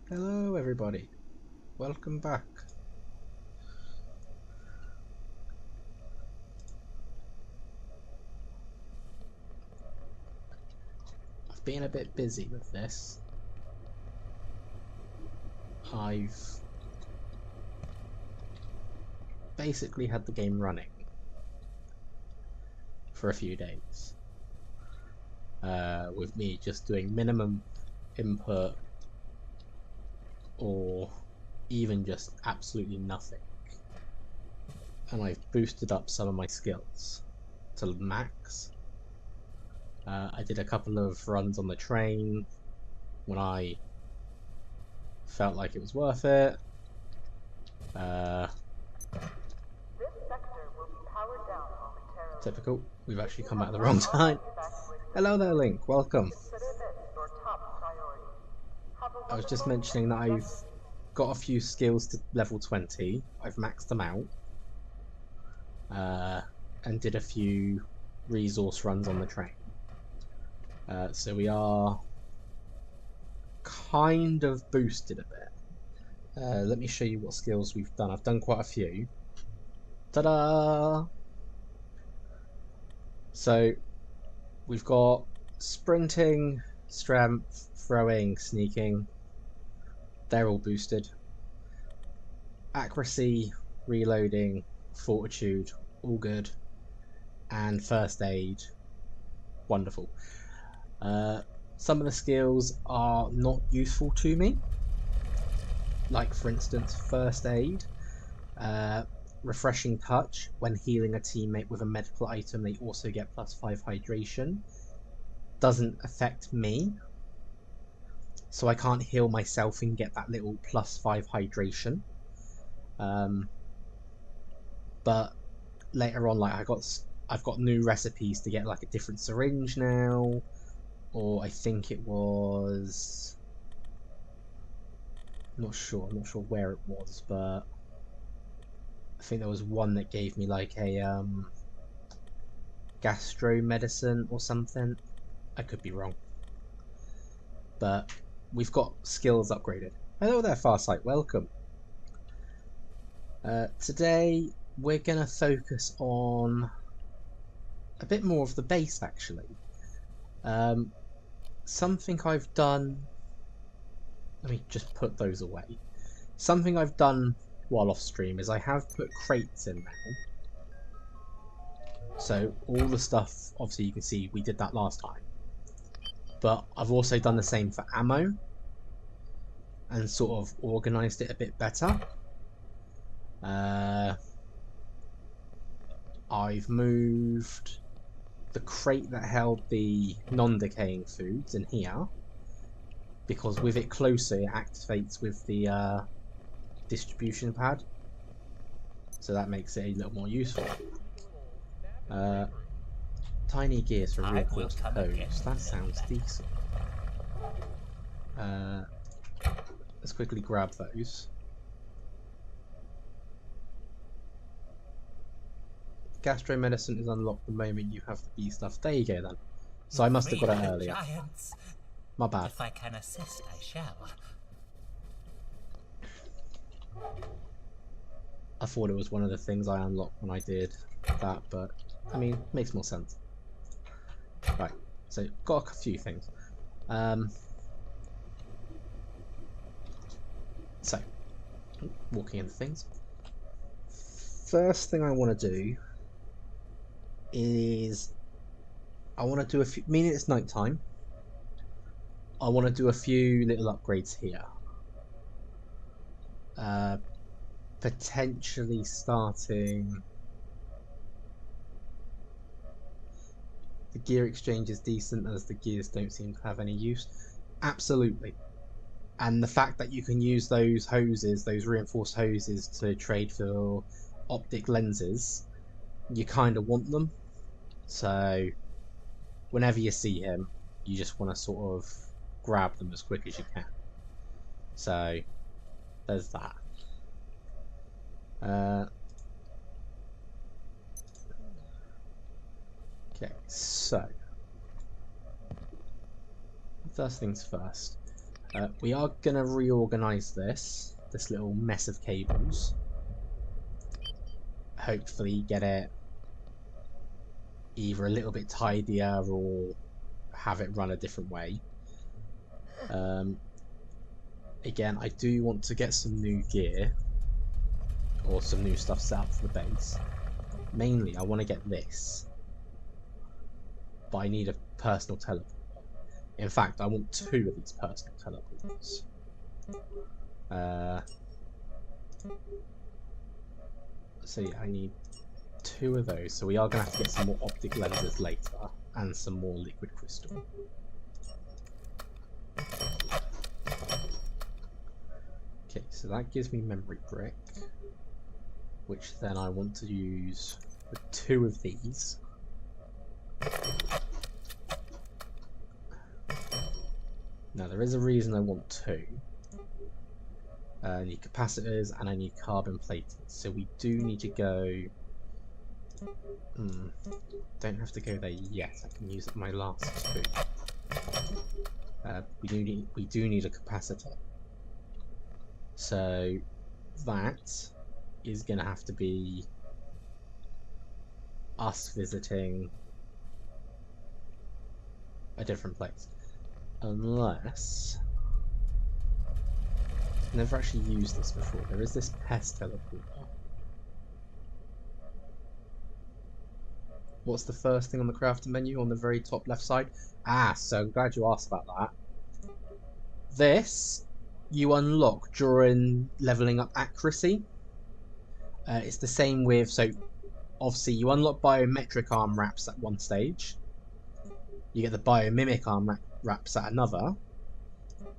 Hello everybody, welcome back. I've been a bit busy with this. I've basically had the game running for a few days, with me just doing minimum input or even just absolutely nothing. And I've boosted up some of my skills to max. I did a couple of runs on the train when I felt like it was worth it. Typical. We've actually come back at the wrong time. Hello there, Link. Welcome. I was just mentioning that I've got a few skills to level 20. I've maxed them out. And did a few resource runs on the train. So we are kind of boosted a bit. Let me show you what skills we've done. I've done quite a few. Ta-da! So we've got sprinting, strength, throwing, sneaking. They're all boosted. Accuracy, reloading, fortitude, all good. And first aid, wonderful. Some of the skills are not useful to me. Like for instance, first aid. Refreshing touch. When healing a teammate with a medical item, they also get +5 hydration. Doesn't affect me, so I can't heal myself and get that little +5 hydration. But later on, like I've got new recipes to get like a different syringe now, or I think it was, I'm not sure where it was, but I think there was one that gave me like a gastro medicine or something. I could be wrong, but we've got skills upgraded. Hello there, Farsight, welcome. Today we're gonna focus on a bit more of the base actually. Something I've done, let me just put those away. Something I've done while off stream is I have put crates in now. So all the stuff, obviously you can see we did that last time. But I've also done the same for ammo and sort of organised it a bit better. I've moved the crate that held the non-decaying foods in here, because with it closer it activates with the distribution pad, so that makes it a little more useful. Tiny gears for reinforced hose, that sounds decent. Let's quickly grab those. Gastro medicine is unlocked the moment you have the B stuff. There you go then. So I must have got it earlier. Giants. My bad. If I can assist, I shall. I thought it was one of the things I unlocked when I did that, but I mean, makes more sense. Right, so got a few things. So, walking into things. First thing I want to do is I want to do a few, meaning it's night time, I want to do a few little upgrades here. Potentially starting, the gear exchange is decent as the gears don't seem to have any use. Absolutely. And the fact that you can use those hoses, those reinforced hoses, to trade for optic lenses, you kind of want them. So whenever you see him, you just want to sort of grab them as quick as you can. So there's that. Okay, so first things first. We are going to reorganize this little mess of cables. Hopefully get it either a little bit tidier or have it run a different way. Again, I do want to get some new gear or some new stuff set up for the base. Mainly, I want to get this, but I need a personal teleport. In fact, I want 2 of these personal teleports. So yeah, I need 2 of those. So we are going to have to get some more optic lenses later and some more liquid crystal. Okay, so that gives me memory brick, which then I want to use for 2 of these. Now there is a reason I want 2. I need capacitors and I need carbon plating, so we do need to go... don't have to go there yet, I can use my last 2. We do need a capacitor. So that is going to have to be us visiting a different place. Unless... I've never actually used this before. There is this pest teleporter. What's the first thing on the crafting menu on the very top left side? Ah, so I'm glad you asked about that. This you unlock during leveling up accuracy. It's the same with, so obviously you unlock biometric arm wraps at one stage. You get the biomimic arm wraps at another.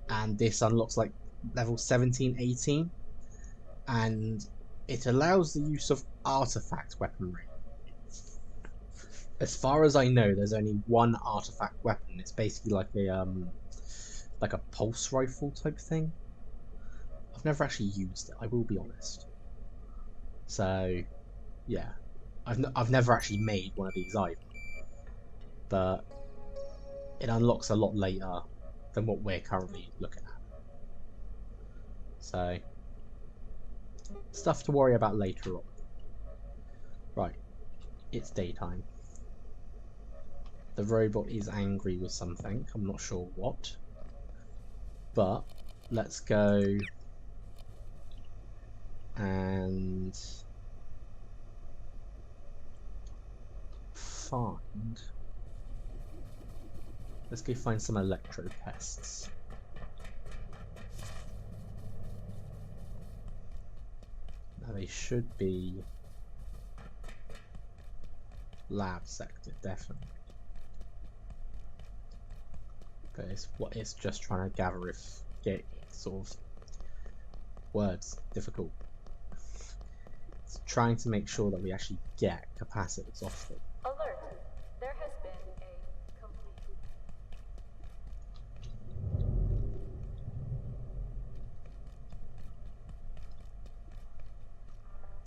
And this unlocks like level 17, 18. And it allows the use of artifact weaponry. As far as I know, there's only one artifact weapon. It's basically like a pulse rifle type thing. I've never actually used it, I will be honest. So, yeah, I've never actually made one of these either. But it unlocks a lot later than what we're currently looking at. So, stuff to worry about later on. Right, it's daytime. The robot is angry with something, I'm not sure what. But let's go and find... Let's go find some electro pests. Now they should be lab sector, definitely. But it's just trying to gather if get sort of words difficult. It's trying to make sure that we actually get capacitors off them. Alert! There has been a complete...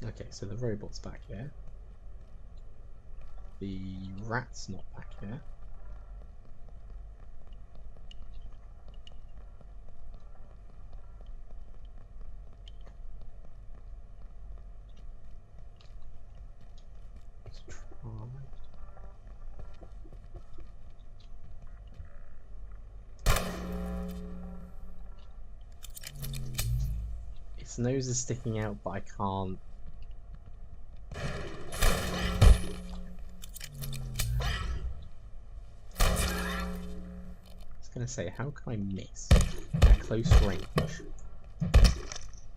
Okay, so the robot's back here. The rat's not back here. Its nose is sticking out, but I can't. I was gonna say, how can I miss at close range?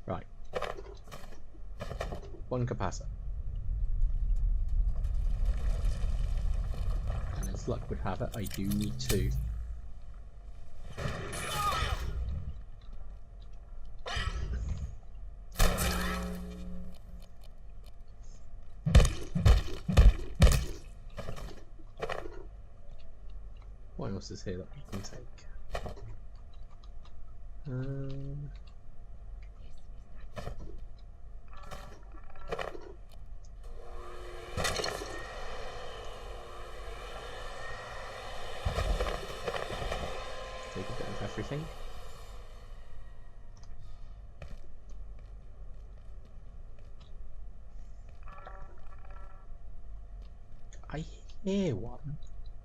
Right. 1 capacitor. And as luck would have it, I do need 2. What else is here that we can take? Take a bit of everything. I hear one,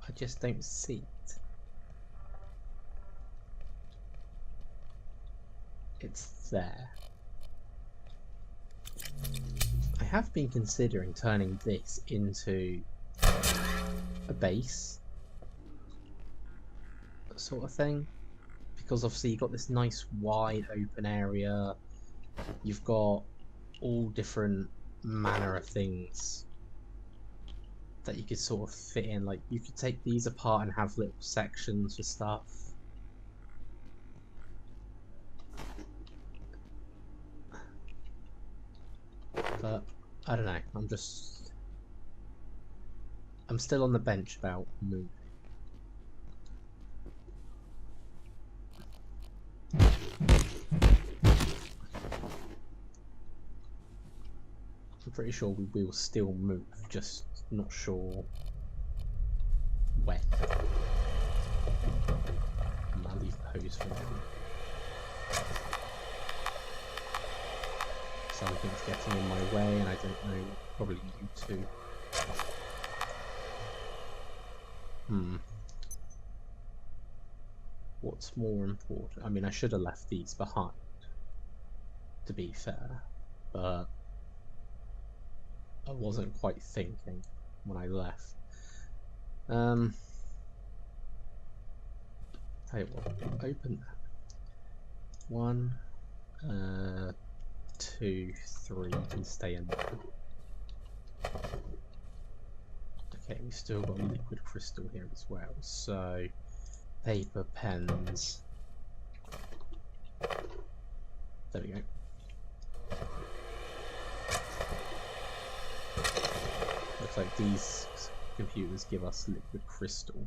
I just don't see it. It's there. I have been considering turning this into a base sort of thing, because obviously you've got this nice wide open area, you've got all different manner of things that you could sort of fit in. Like, you could take these apart and have little sections for stuff. But I don't know, I'm still on the bench about moving. I'm pretty sure we will still move, just not sure when. I'll leave the hose for now. Something's getting in my way, and I don't know, probably you too. What's more important? I mean, I should have left these behind, to be fair, but I wasn't quite thinking when I left. Tell you what, open that. 1, 2, 3 can stay in there. Okay, we've still got liquid crystal here as well, so paper, pens. There we go. Looks like these computers give us liquid crystal,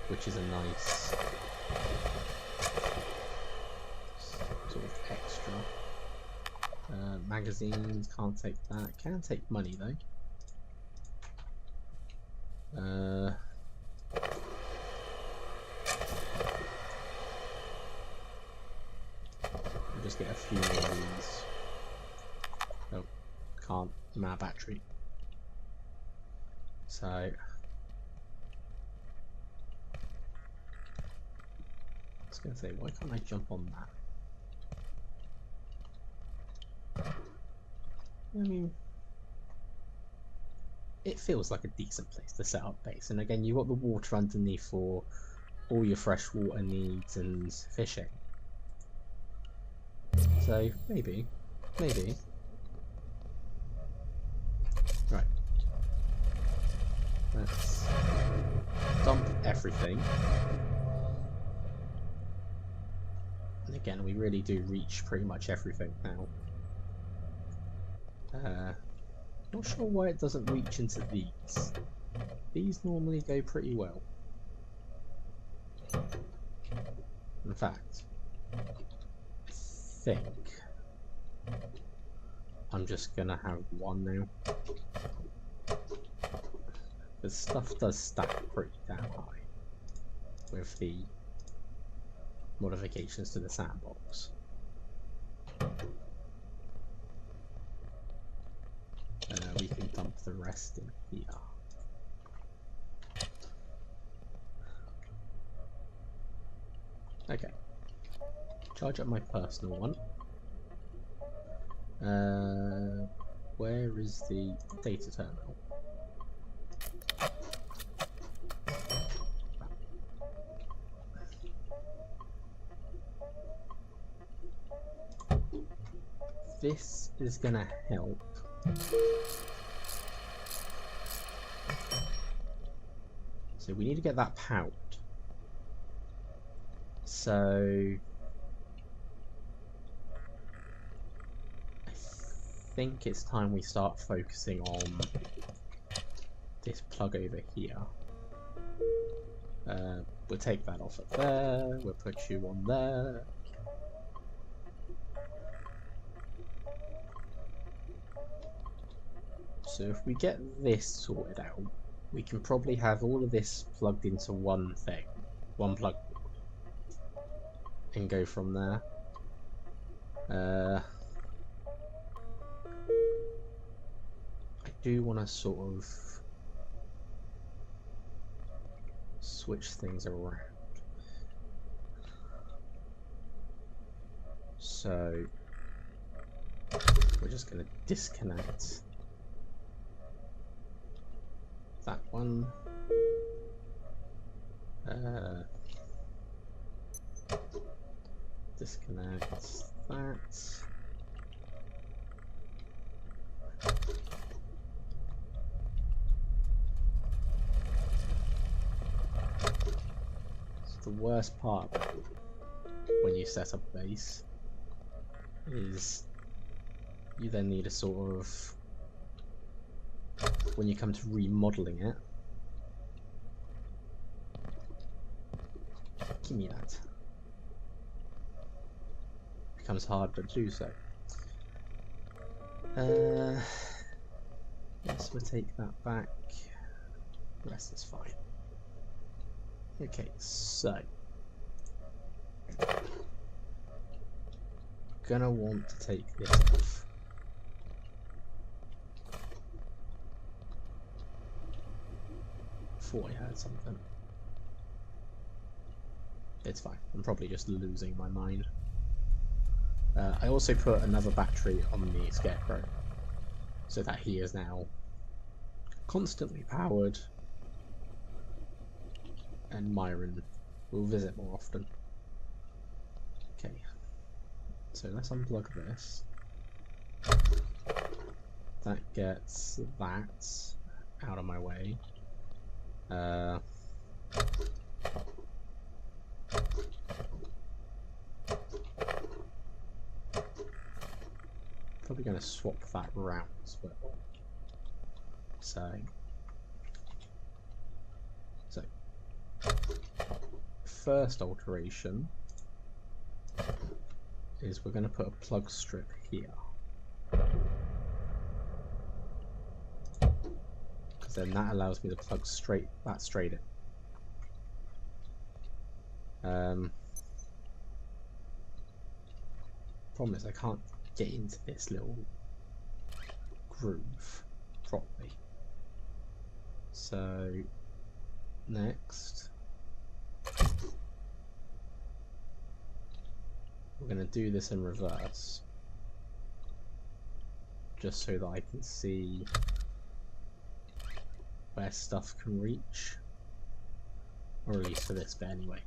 which is a nice sort of extra. Magazines, can't take that. Can take money though. We'll just get a few more of these. Oh, can't. I'm out of battery. So I was going to say, why can't I jump on that? I mean, it feels like a decent place to set up base, and again, you've got the water underneath for all your freshwater needs and fishing. So maybe. Right. Let's dump everything. And again, we really do reach pretty much everything now. Not sure why it doesn't reach into these. These normally go pretty well. In fact, I think I'm just gonna have one now. The stuff does stack pretty damn high with the modifications to the sandbox. We can dump the rest in here. Okay. Charge up my personal one. Where is the data terminal? This is gonna help. So we need to get that powered. So I think it's time we start focusing on this plug over here. We'll take that off at there, we'll put you on there. So if we get this sorted out, we can probably have all of this plugged into one thing, one plug, and go from there. I do want to sort of switch things around. So we're just going to disconnect that one. Disconnect that. So the worst part when you set up a base is you then need a sort of, when you come to remodeling it, give me that. It becomes hard to do so. Yes, we'll take that back. The rest is fine. Okay, so gonna want to take this off. Thought I heard something. It's fine. I'm probably just losing my mind. I also put another battery on the Scarecrow, so that he is now constantly powered, and Myron will visit more often. Okay, so let's unplug this. That gets that out of my way. Probably going to swap that round as well. So first alteration is we're going to put a plug strip here, because then that allows me to plug straight in. Problem is I can't get into this little groove properly. So next we're going to do this in reverse, just so that I can see where stuff can reach, or at least for this bit anyway.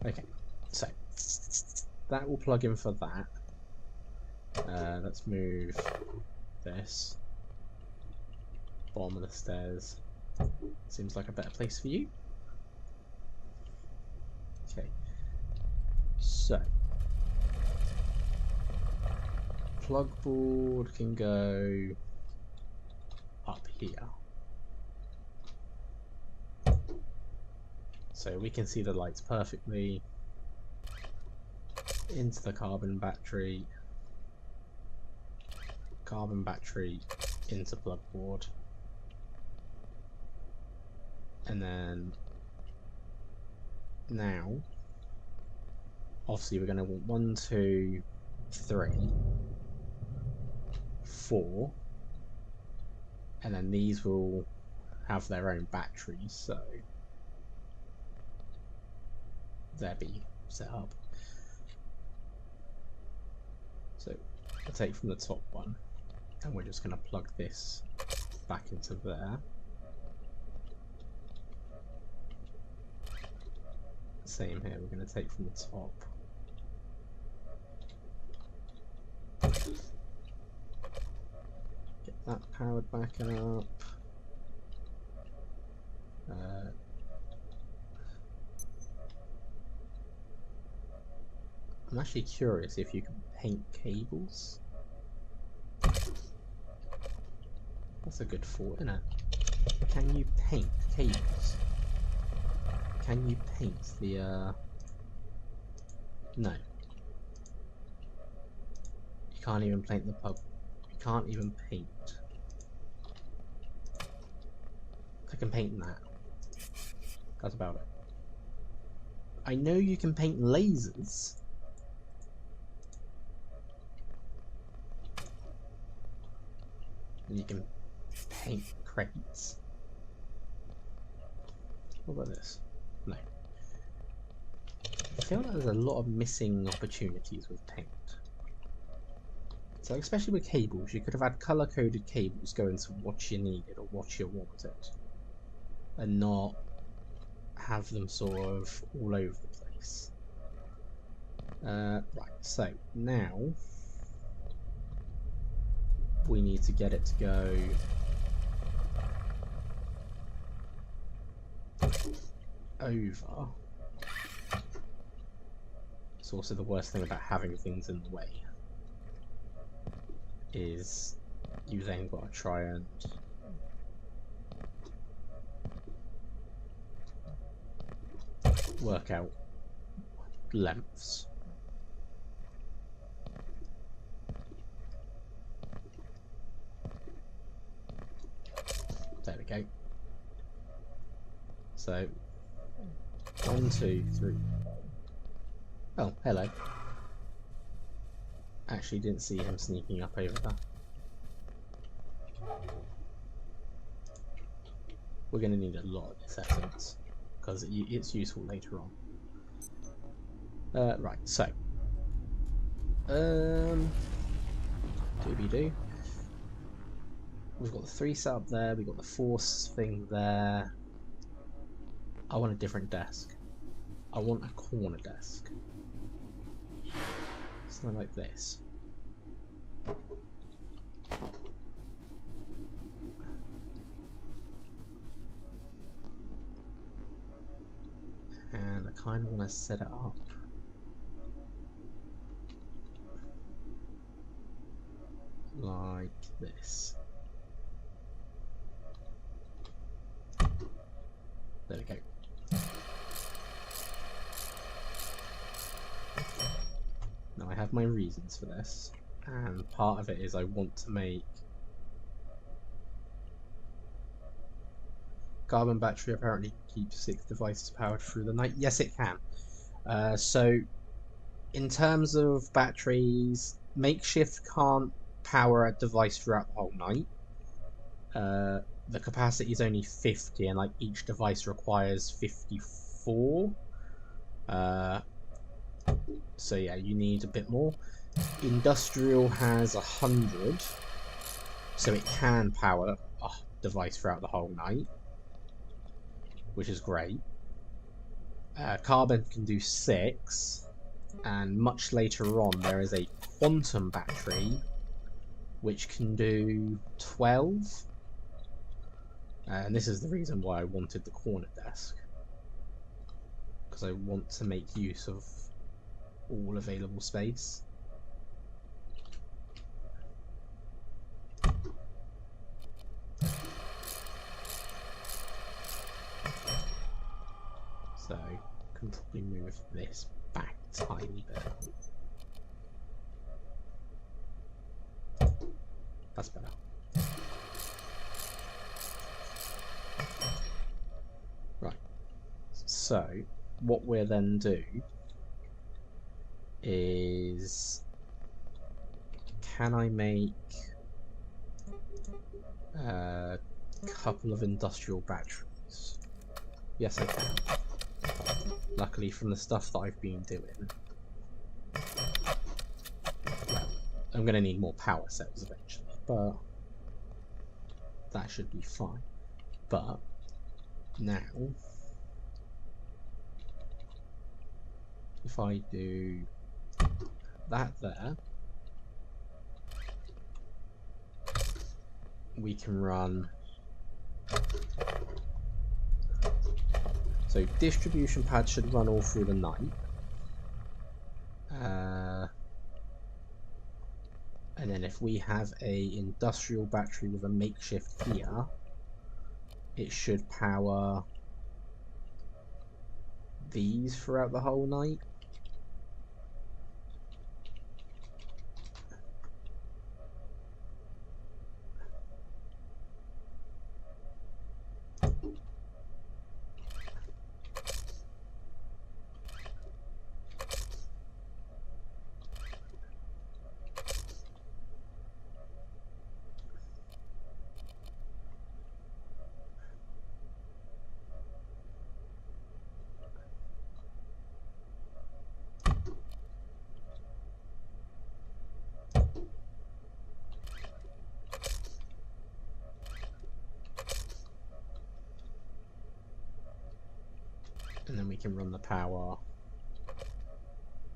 Okay, so that will plug in for that. Let's move this. Bottom of the stairs seems like a better place for you. Okay, so plug board can go up here, so we can see the lights perfectly. Into the carbon battery into plug board, and then now obviously we're going to want 1, 2, 3, 4, and then these will have their own batteries, so they'll be set up. So I'll take from the top one, and we're just going to plug this back into there. Same here, we're going to take from the top. Get that powered back up. I'm actually curious if you can paint cables. That's a good thought, isn't it? Can you paint cables? Can you paint the no. You can't even paint the pub. You can't even paint. I can paint that. That's about it. I know you can paint lasers. And you can paint crates. What about this? No. I feel like there's a lot of missing opportunities with paint. So especially with cables, you could have had colour-coded cables going to what you needed or what you wanted, and not have them sort of all over the place. Right, so now we need to get it to go over. It's also the worst thing about having things in the way is you then got to try and work out lengths. There we go. So 1, 2, 3. Oh, hello. Actually didn't see him sneaking up over there. We're going to need a lot of this essence because it's useful later on. Right, so doobie-doo. We've got the 3 set up there, we've got the force thing there. I want a different desk. I want a corner desk. Something like this. And I kind of want to set it up like this. There we go. Now I have my reasons for this, and part of it is I want to make carbon battery apparently keeps 6 devices powered through the night. Yes, it can. So in terms of batteries, makeshift can't power a device throughout the whole night. The capacity is only 50, and like each device requires 54. So yeah, you need a bit more. Industrial has 100, so it can power a device throughout the whole night, which is great. Carbon can do 6, and much later on there is a quantum battery which can do 12. And this is the reason why I wanted the corner desk, because I want to make use of all available space. So I can probably move this back a tiny bit. That's better. Right. So what we'll then do is, can I make a couple of industrial batteries? Yes, I can. Luckily, from the stuff that I've been doing. Well, I'm going to need more power cells eventually, but that should be fine. But now, if I do that there, we can run. So distribution pads should run all through the night. And then if we have a industrial battery with a makeshift here, it should power these throughout the whole night. we can run the power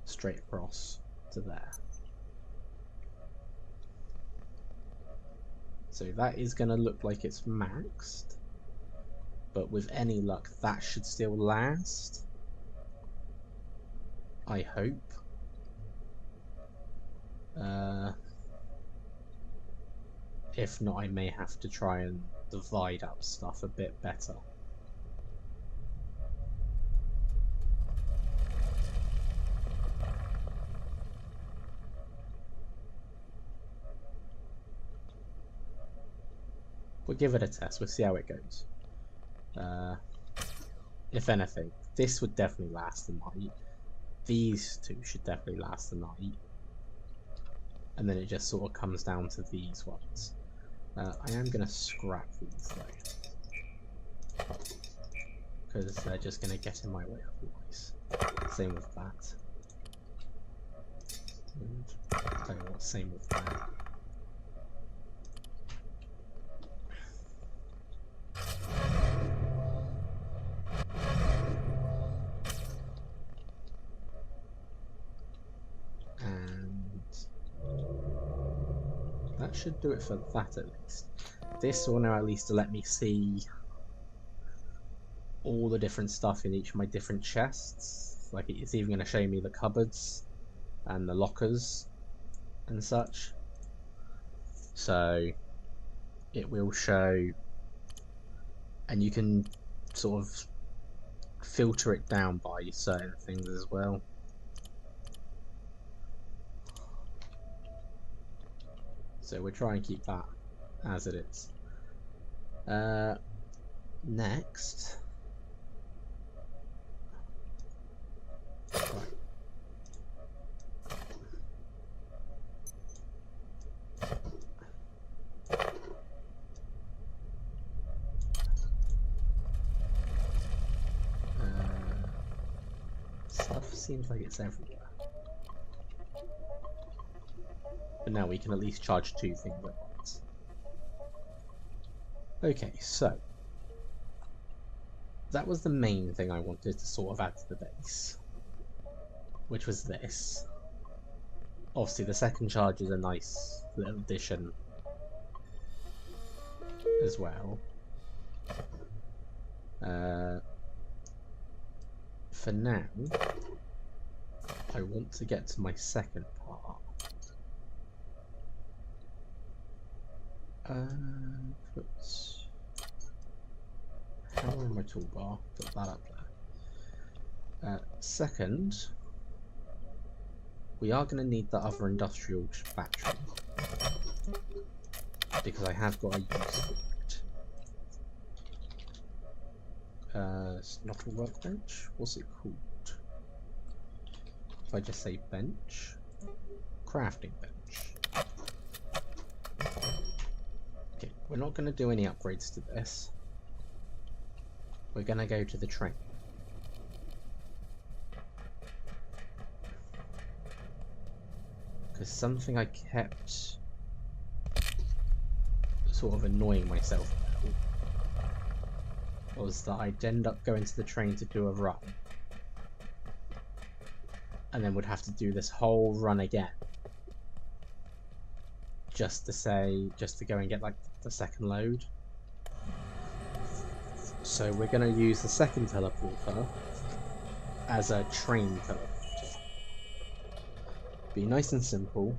straight across to there. So that is going to look like it's maxed, but with any luck that should still last, I hope. If not, I may have to try and divide up stuff a bit better. We'll give it a test, we'll see how it goes. If anything, this would definitely last the night. These two should definitely last the night. And then it just sort of comes down to these ones. I am going to scrap these though, because they're just going to get in my way otherwise. Same with that. And tell you what, same with that. That should do it for that at least. This will now at least let me see all the different stuff in each of my different chests. Like, it's even going to show me the cupboards and the lockers and such. So it will show, and you can sort of filter it down by certain things as well. So we'll try and keep that as it is. Next. Right. Stuff seems like it's everywhere. But now we can at least charge two things at once. Okay, so that was the main thing I wanted to sort of add to the base, which was this. Obviously the second charge is a nice little addition as well. For now, I want to get to my second part. Put hammer in my toolbar, put that up there. Second, we are going to need the other industrial battery, because I have got a use for it. It's not a workbench, what's it called? If I just say bench, crafting bench. Okay, we're not going to do any upgrades to this. We're going to go to the train. Because something I kept sort of annoying myself about was that I'd end up going to the train to do a run, and then would have to do this whole run again just to go and get like the second load. So we're going to use the second teleporter as a train teleporter. Be nice and simple.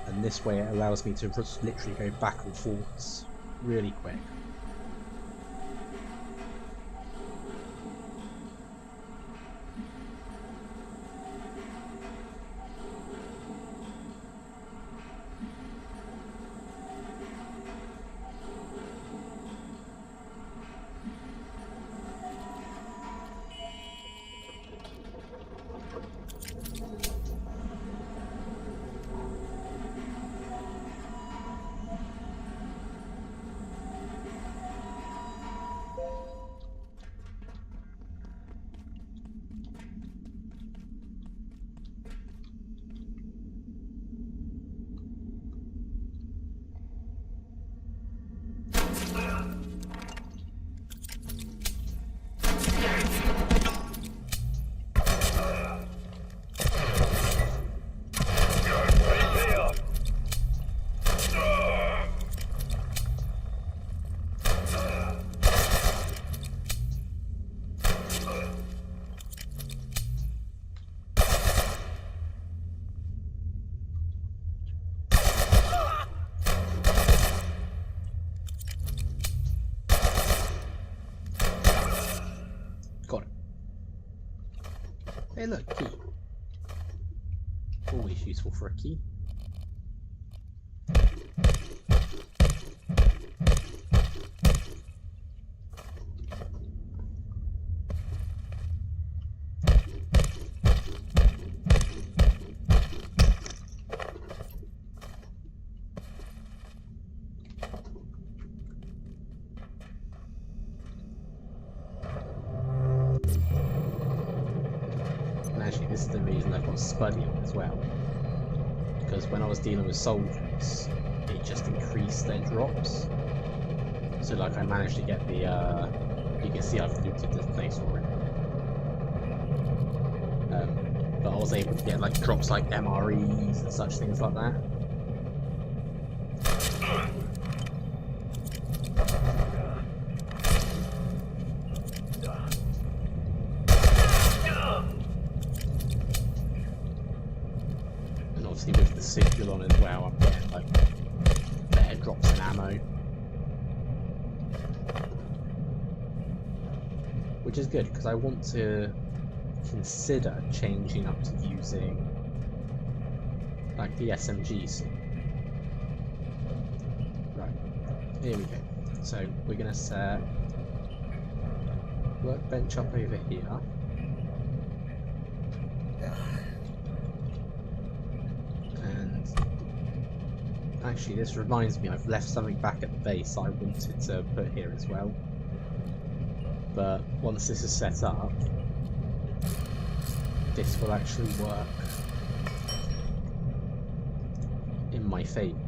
And this way it allows me to just literally go back and forwards really quick. Hey look, key. Always useful for a key. Actually, this is the reason I've got Spuddy on as well. Because when I was dealing with soldiers, it just increased their drops. So, like, I managed to get the, you can see I've looted this place already. But I was able to get, like, drops like MREs and such things like that. With the signal on as well, I'm getting like better drops in ammo, which is good because I want to consider changing up to using like the SMG soon. Right, here we go. So we're gonna set workbench up over here. Actually, this reminds me, I've left something back at the base I wanted to put here as well. But once this is set up, this will actually work in my favour.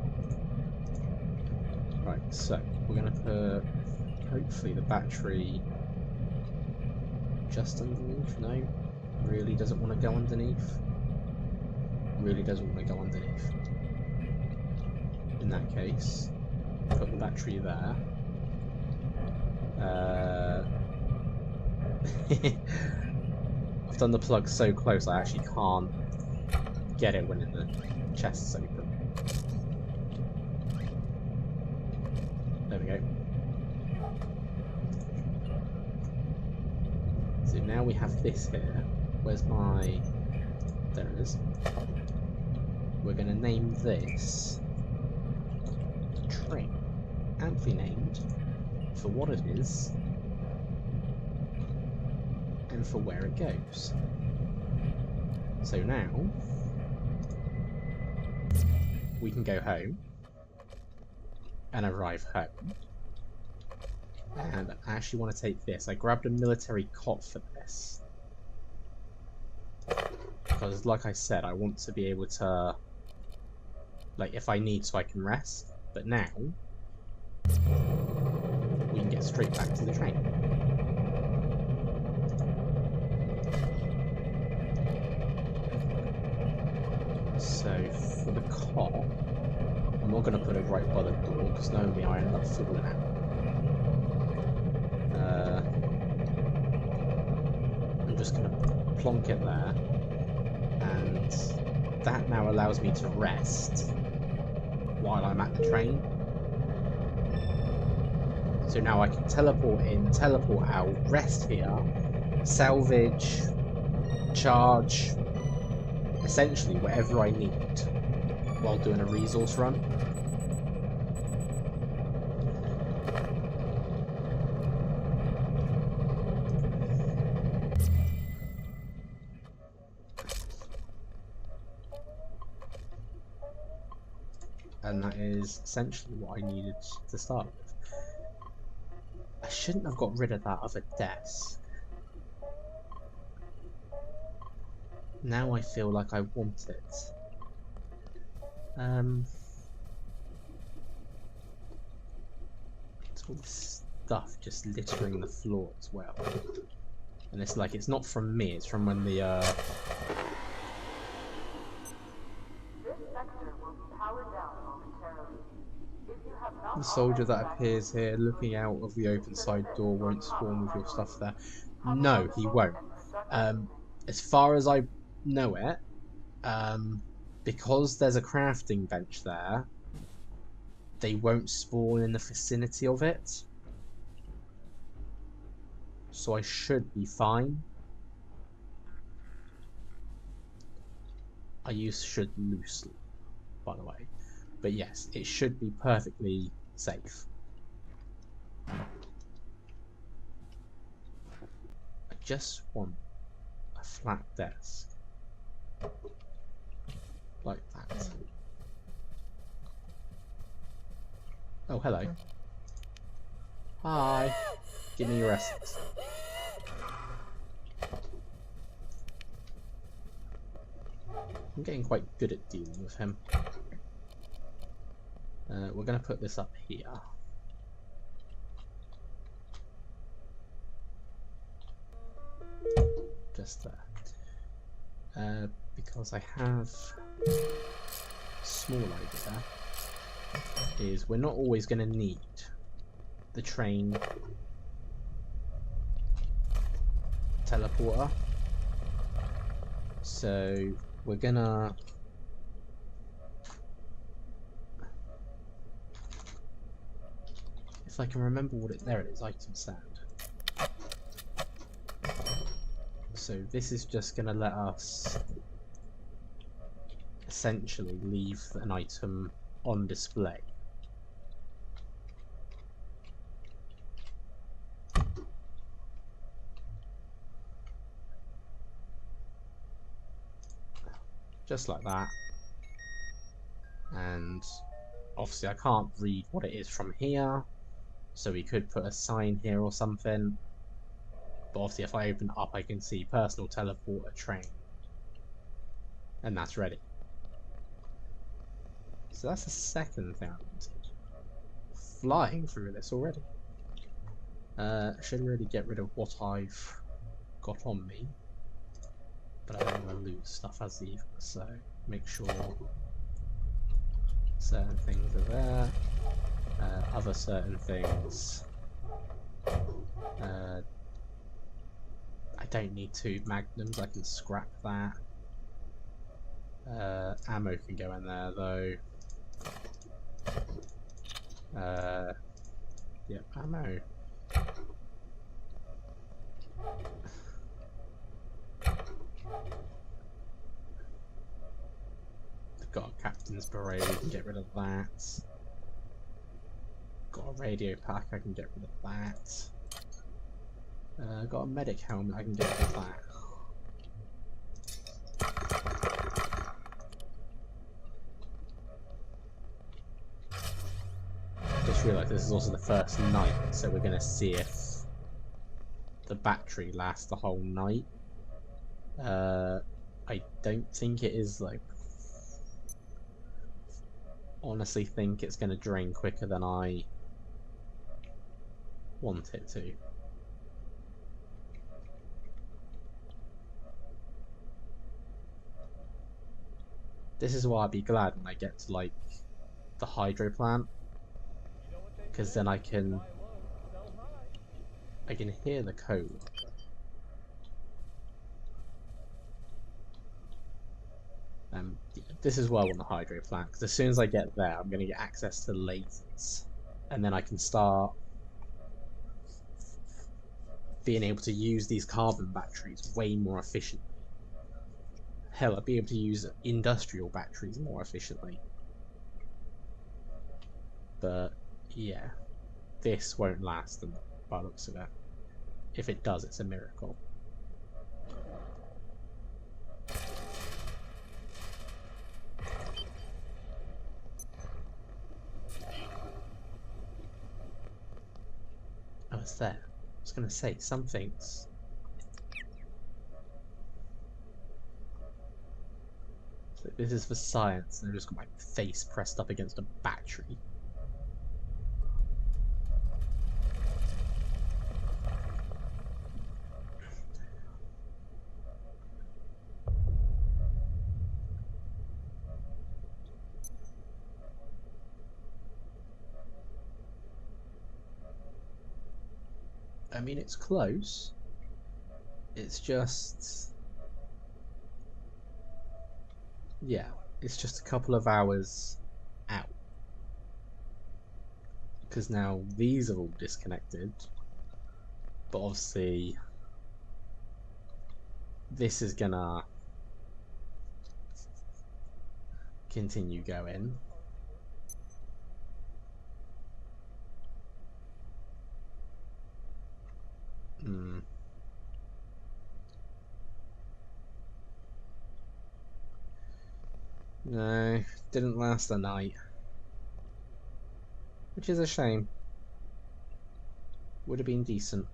Right, so we're going to put, hopefully, the battery just underneath. No, really doesn't want to go underneath. Really doesn't want to go underneath. In that case, put the battery there. I've done the plug so close I actually can't get it when the chest is open. There we go. So now we have this here. Where's my... There it is. We're going to name this train, amply named for what it is and for where it goes. So now we can go home and arrive home. And I actually want to take this. I grabbed a military cot for this because, like I said, I want to be able to, like, if I need to, I can rest. But now, we can get straight back to the train. So, for the cot, I'm not going to put it right by the door, because normally I end up falling out. I'm just going to plonk it there, and that now allows me to rest while I'm at the train. So now I can teleport in, teleport out, rest here, salvage, charge, essentially whatever I need while doing a resource run. And that is essentially what I needed to start with. I shouldn't have got rid of that other desk. Now I feel like I want it. It's all this stuff just littering the floor as well. And it's like, it's not from me, it's from when the the soldier that appears here looking out of the open side door won't spawn with your stuff there. No, he won't. As far as I know it, because there's a crafting bench there, they won't spawn in the vicinity of it. So I should be fine. I use should loosely, by the way. But yes, it should be perfectly safe. I just want a flat desk. Like that. Oh, hello. Hi. Give me your essence. I'm getting quite good at dealing with him. We're going to put this up here. Just there. Because I have a small idea, is we're not always going to need the train teleporter. So we're gonna if I can remember what it there it is, item sound. So this is just gonna let us essentially leave an item on display. Just like that. And obviously I can't read what it is from here, so we could put a sign here or something. But obviously if I open it up I can see personal teleporter train. And that's ready. So that's the second thing I wanted. Flying through this already. Should really get rid of what I've got on me. But I don't want to lose stuff as either, so make sure certain things are there. Other certain things. I don't need 2 magnums, I can scrap that. Ammo can go in there though. Yep, ammo. Got a captain's beret, we can get rid of that. Got a radio pack, I can get rid of that. Got a medic helmet, I can get rid of that. Just realised this is also the first night, so we're going to see if the battery lasts the whole night. I don't think it is, like, honestly think it's going to drain quicker than I want it to. This is why I'd be glad when I get to, like, the hydro plant, because then I can hear the code. This is why I want the hydro plant, because as soon as I get there I'm going to get access to lasers, and then I can start being able to use these carbon batteries way more efficiently. Hell, I'd be able to use industrial batteries more efficiently. But yeah, this won't last them by the looks of it. If it does, it's a miracle. Oh, it's there. I was going to say, some things. So this is for science, and I've just got my face pressed up against a battery. I mean, it's close. It's just... yeah, it's just a couple of hours out. Because now these are all disconnected. But obviously... this is gonna continue going. No, didn't last the night. Which is a shame. Would have been decent.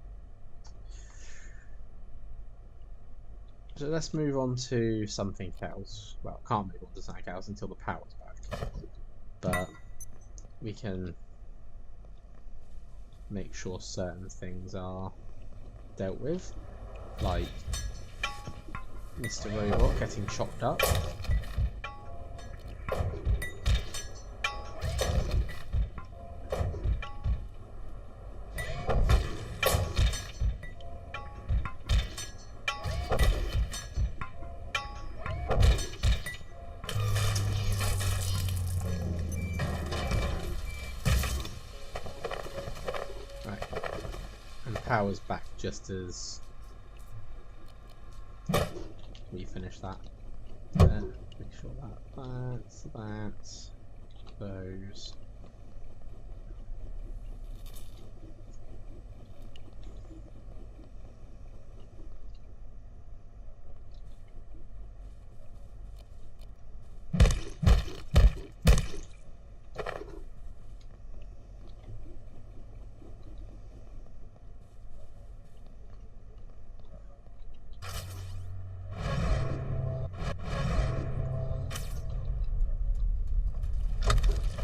So let's move on to something else. Well, can't move on to something else until the power's back. But we can make sure certain things are dealt with. Like Mr. Robot getting chopped up. Power's back just as we finish that. Make sure that's those.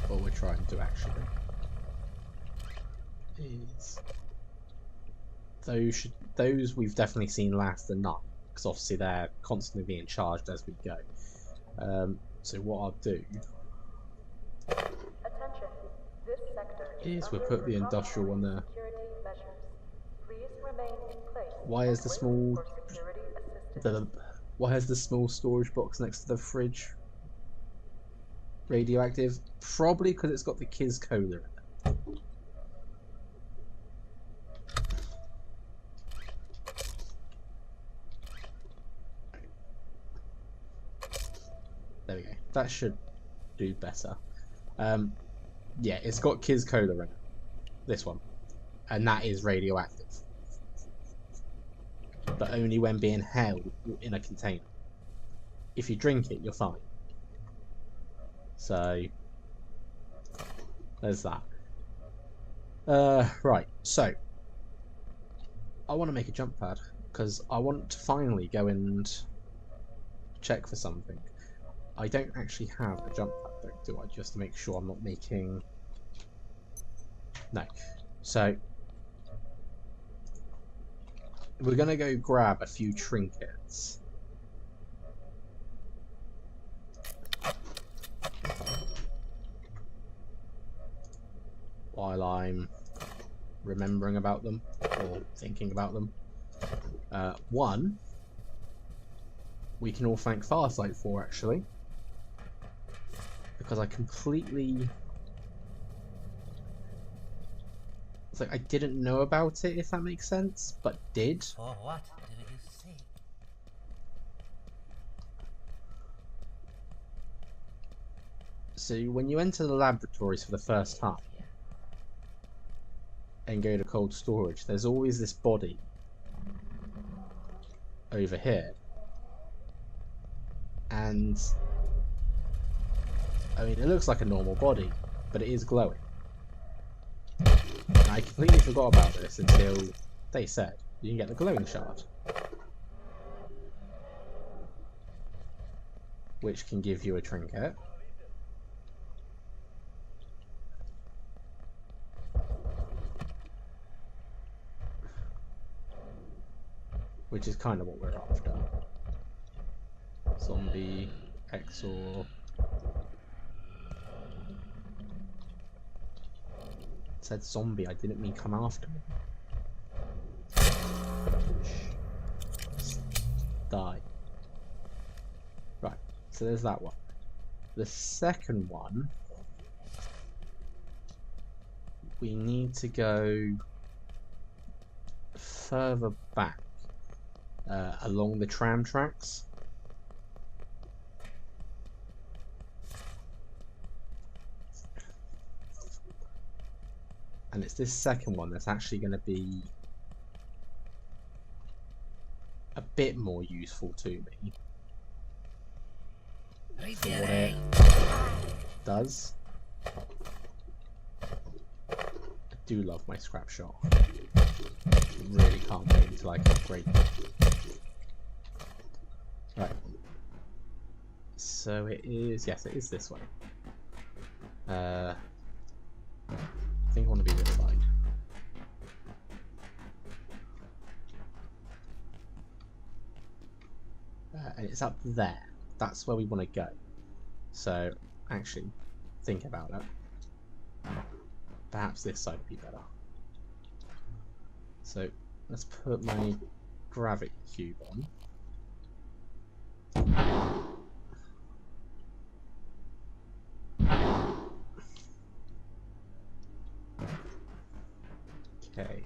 What we're trying to actually is those we've definitely seen last the night, because obviously they're constantly being charged as we go. So what I'll do is we'll put the industrial on there. Why is the small storage box next to the fridge radioactive? Probably because it's got the Kiz Cola in it. There we go. That should do better. Yeah, it's got Kiz Cola in it. This one. And that is radioactive. But only when being held in a container. If you drink it, you're fine. So there's that. Right, so I want to make a jump pad because I want to finally go and check for something. I don't actually have a jump pad though, do I? Just to make sure I'm not making... No. So we're going to go grab a few trinkets. While I'm remembering about them or thinking about them. One, we can all thank Farsight for actually, because I completely... It's like I didn't know about it, if that makes sense, but did. For what do you see? So when you enter the laboratories for the first time and go to cold storage, there's always this body over here, and I mean it looks like a normal body, but it is glowing. And I completely forgot about this until they said you can get the glowing shard, which can give you a trinket. Which is kind of what we're after. Zombie, Exor. It said zombie, I didn't mean come after me. Die. Right, so there's that one. The second one, we need to go further back. Along the tram tracks. And it's this second one that's actually going to be a bit more useful to me for what it does. I do love my scrap shot. Really can't wait until I can upgrade it. Right. So it is, yes, it is this way. I think I want to be this side. And it's up there. That's where we want to go. So, actually, think about it. Perhaps this side would be better. So, let's put my gravity cube on. Okay.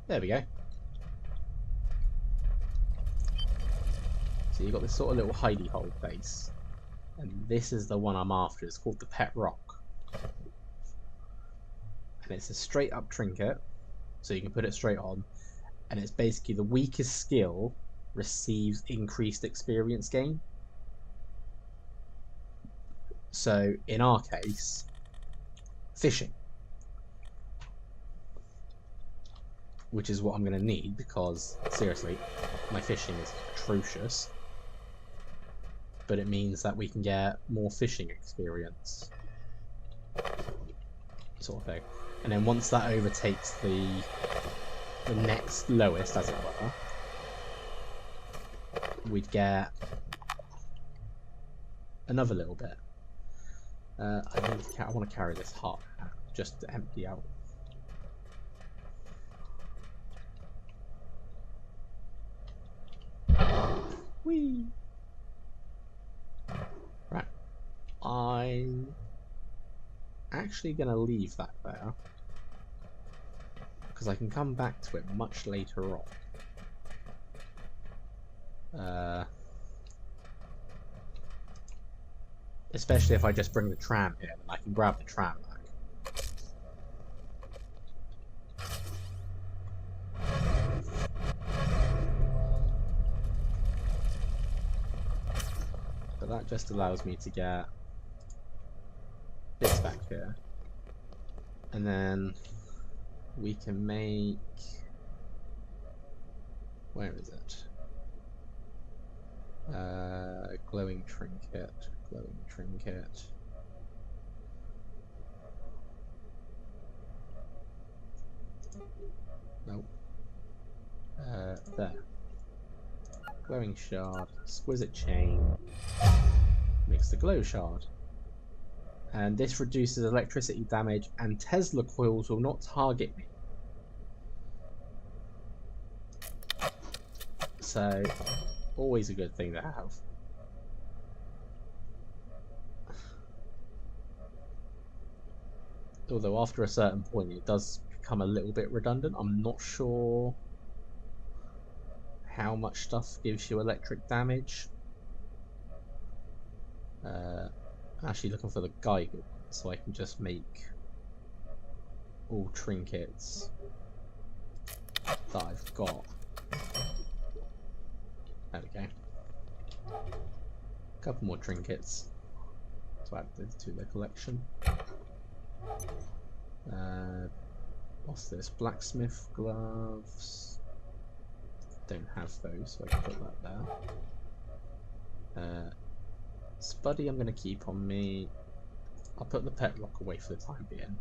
There we go. So you've got this sort of little hidey hole base. And this is the one I'm after. It's called the Pet Rock. And it's a straight up trinket. So you can put it straight on. And it's basically the weakest skill receives increased experience gain. So in our case, fishing. Which is what I'm going to need because, seriously, my fishing is atrocious. But it means that we can get more fishing experience. Sort of thing. And then once that overtakes the next lowest, as it were, we'd get another little bit. I want to carry this hard hat just to empty out. Whee! Right. I'm actually going to leave that there because I can come back to it much later on. Especially if I just bring the tram in and I can grab the tram back. But that just allows me to get this back here. And then we can make... Where is it? Glowing trinket. Glowing trinket. Nope. There. Glowing shard. Exquisite chain. Makes the glow shard. And this reduces electricity damage and Tesla coils will not target me. So, always a good thing to have. Although after a certain point it does become a little bit redundant. I'm not sure how much stuff gives you electric damage. I'm actually looking for the Geiger one, so I can just make all trinkets that I've got. There we go. A couple more trinkets to add to the collection. What's this? Blacksmith gloves. Don't have those, so I can put that there. Spuddy I'm going to keep on me. I'll put the pet rock away for the time being.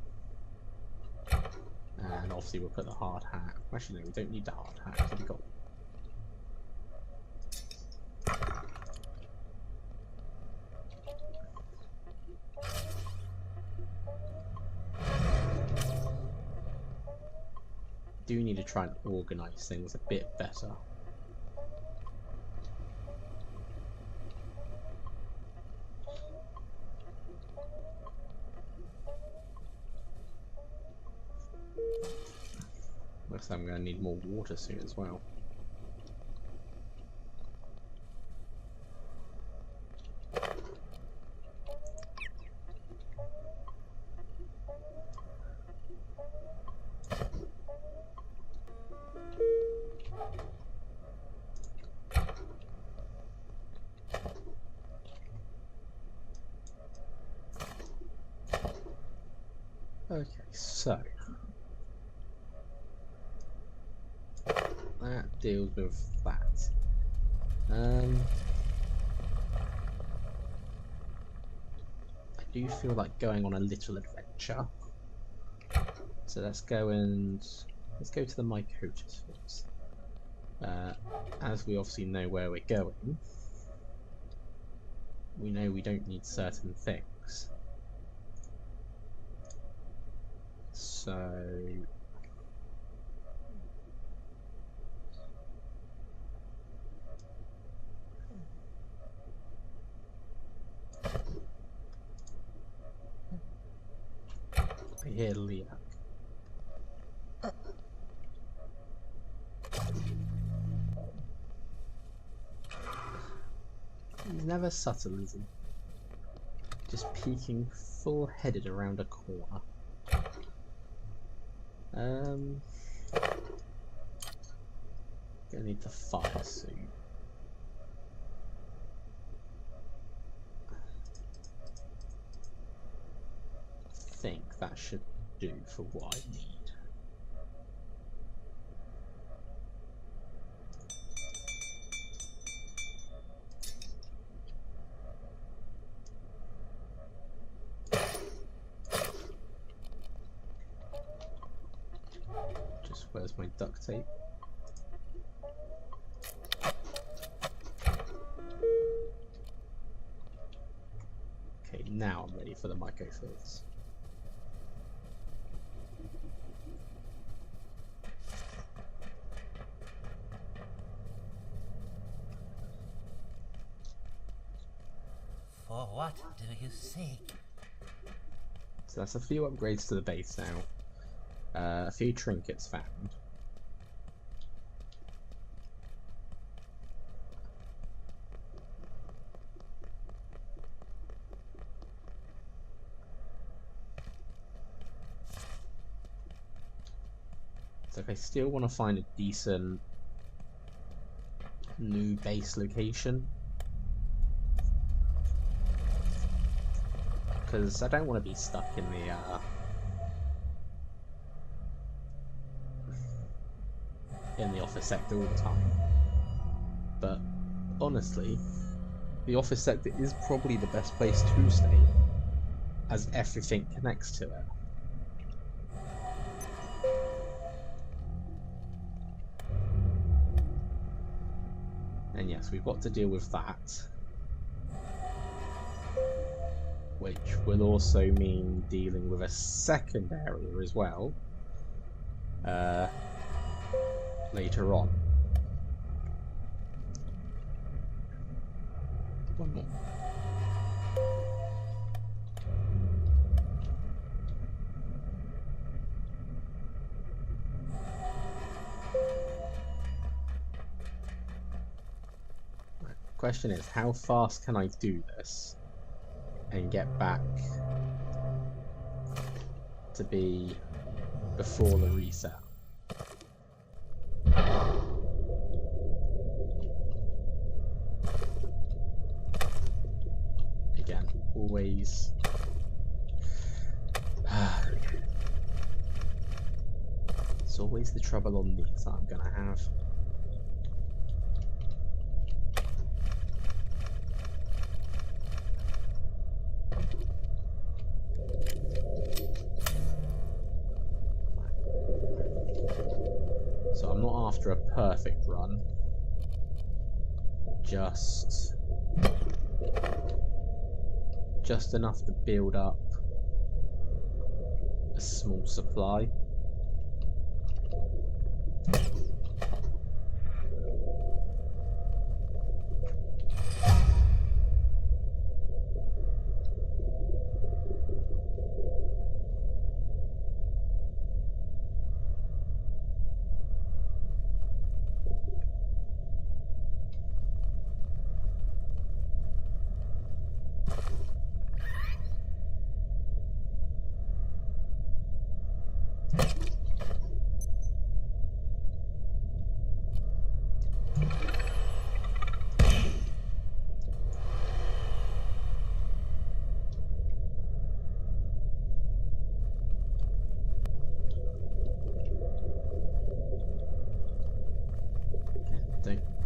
And obviously we'll put the hard hat. Actually no, we don't need the hard hat because we've got... Do need to try and organise things a bit better. Looks like I'm going to need more water soon as well. Okay, so that deals with that. I do feel like going on a little adventure. So let's go to the Mycotis first. As we obviously know where we're going, we know we don't need certain things. So I hear Leak. He's never subtle, is he? Just peeking full-headed around a corner. Gonna need the fire suit. I think that should do for what I need. Where's my duct tape? Okay, now I'm ready for the microfills. For what do you seek? So that's a few upgrades to the base now. A few trinkets found. So if I still want to find a decent new base location, because I don't want to be stuck in the office sector all the time. But honestly, the office sector is probably the best place to stay, as everything connects to it. And yes, we've got to deal with that, which will also mean dealing with a second area as well later on. One more. Right. Question is, how fast can I do this and get back to be before the reset? Again, always it's always the trouble on these that I'm gonna have. So I'm not after a perfect run, just enough to build up a small supply.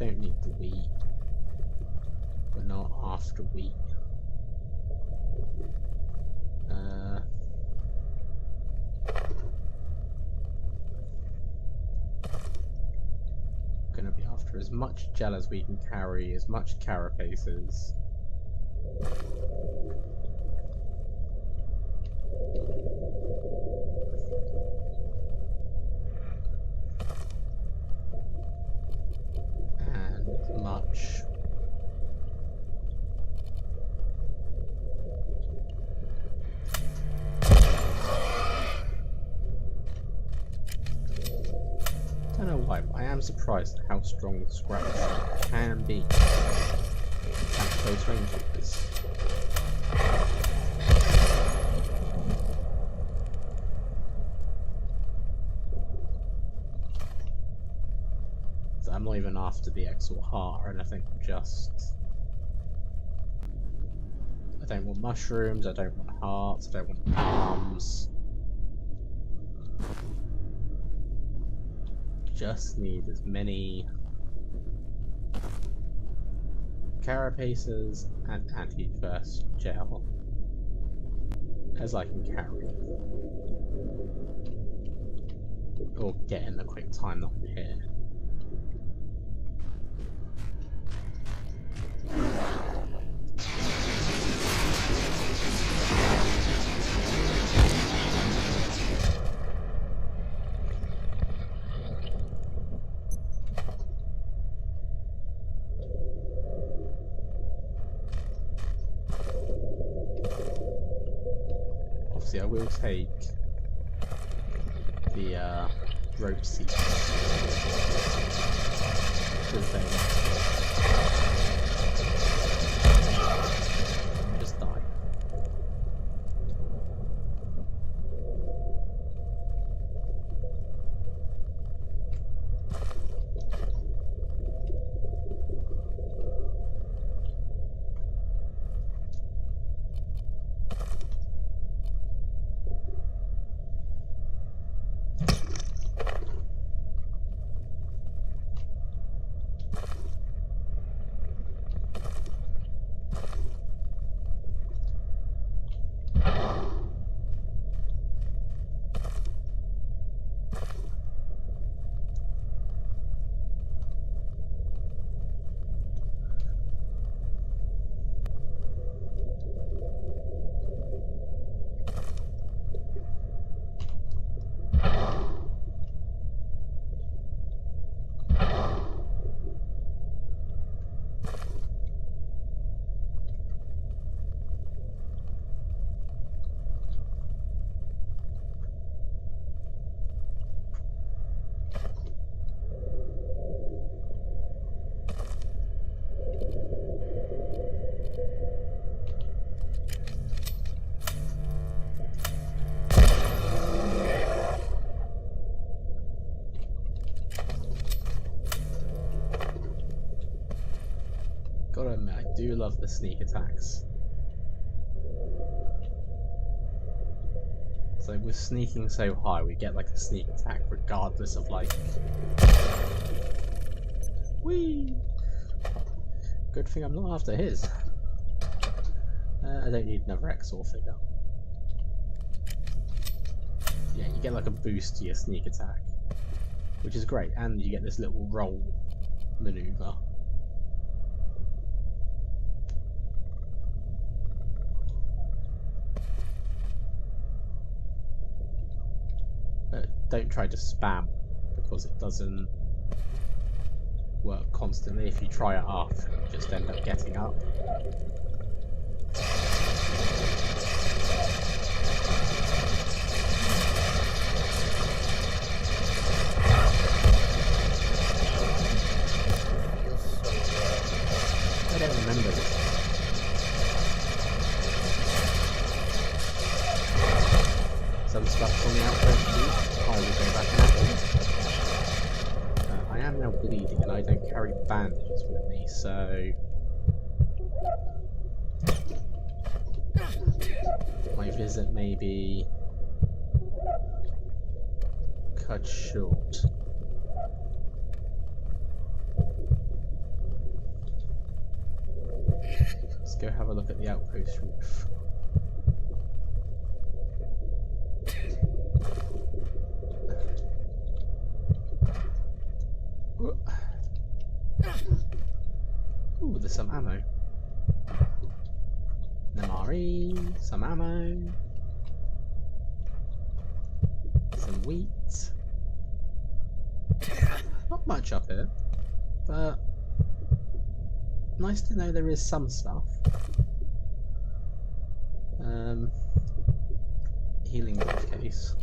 don't need the wheat. We're not after wheat. Gonna be after as much gel as we can carry, as much carapaces. And as much I don't know why, but I am surprised at how strong the scrap can be at close range with this. So I'm not even after the Exor heart or anything, just I don't want mushrooms, I don't want hearts, I don't want arms. Just need as many carapaces and anti-burst gel as I can carry, or get in the quick time that I'm here. I will take the rope seat because then just die. Gotta admit, I do love the sneak attacks. So with sneaking so high, we get like a sneak attack regardless of like... Whee! Good thing I'm not after his. I don't need another Exor figure. Yeah, you get like a boost to your sneak attack, which is great, and you get this little roll maneuver. Don't try to spam, because it doesn't work constantly. If you try it after, you just end up getting up. I don't remember this. Some stuff's on the outfit sheet. I will go back and add them. I am now bleeding and I don't carry bandages with me, so my visit may be cut short. go have a look at the outpost roof. Ooh, there's some ammo. An MRE, some ammo, some wheat. Not much up here, but nice to know there is some stuff. Healing briefcase.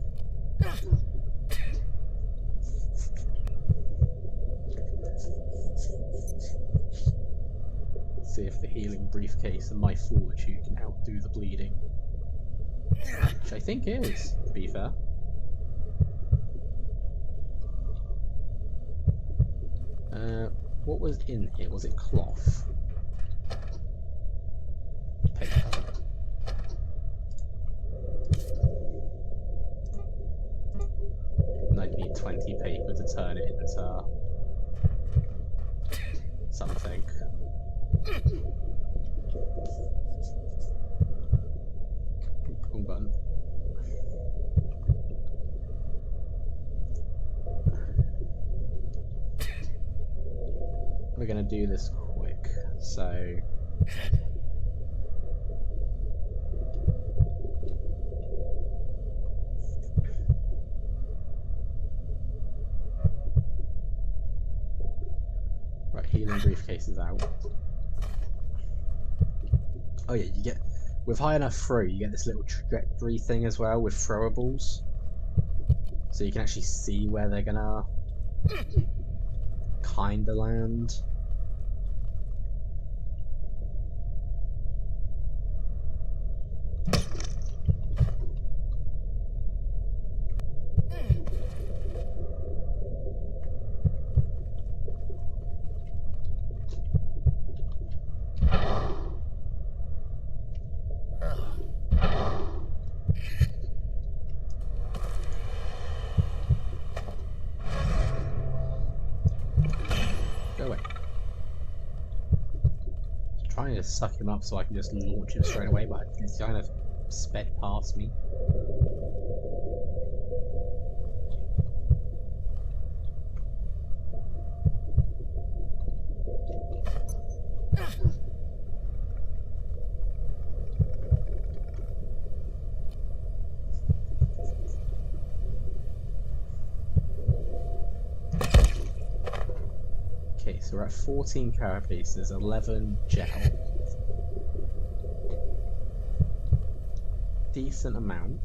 See if the healing briefcase and my fortitude can outdo the bleeding. Which I think is, to be fair. What was in here? Was it cloth? Paper. And I'd need 20 paper to turn it into something. Wrong button. We're gonna do this quick, so right, healing briefcase is out. Oh yeah, you get with high enough throw, you get this little trajectory thing as well with throwables, so you can actually see where they're gonna kinda land. Go away. Trying to suck him up so I can just launch him straight away, but he's kind of sped past me. Okay, so we're at 14 carapaces, 11 gel. Decent amount.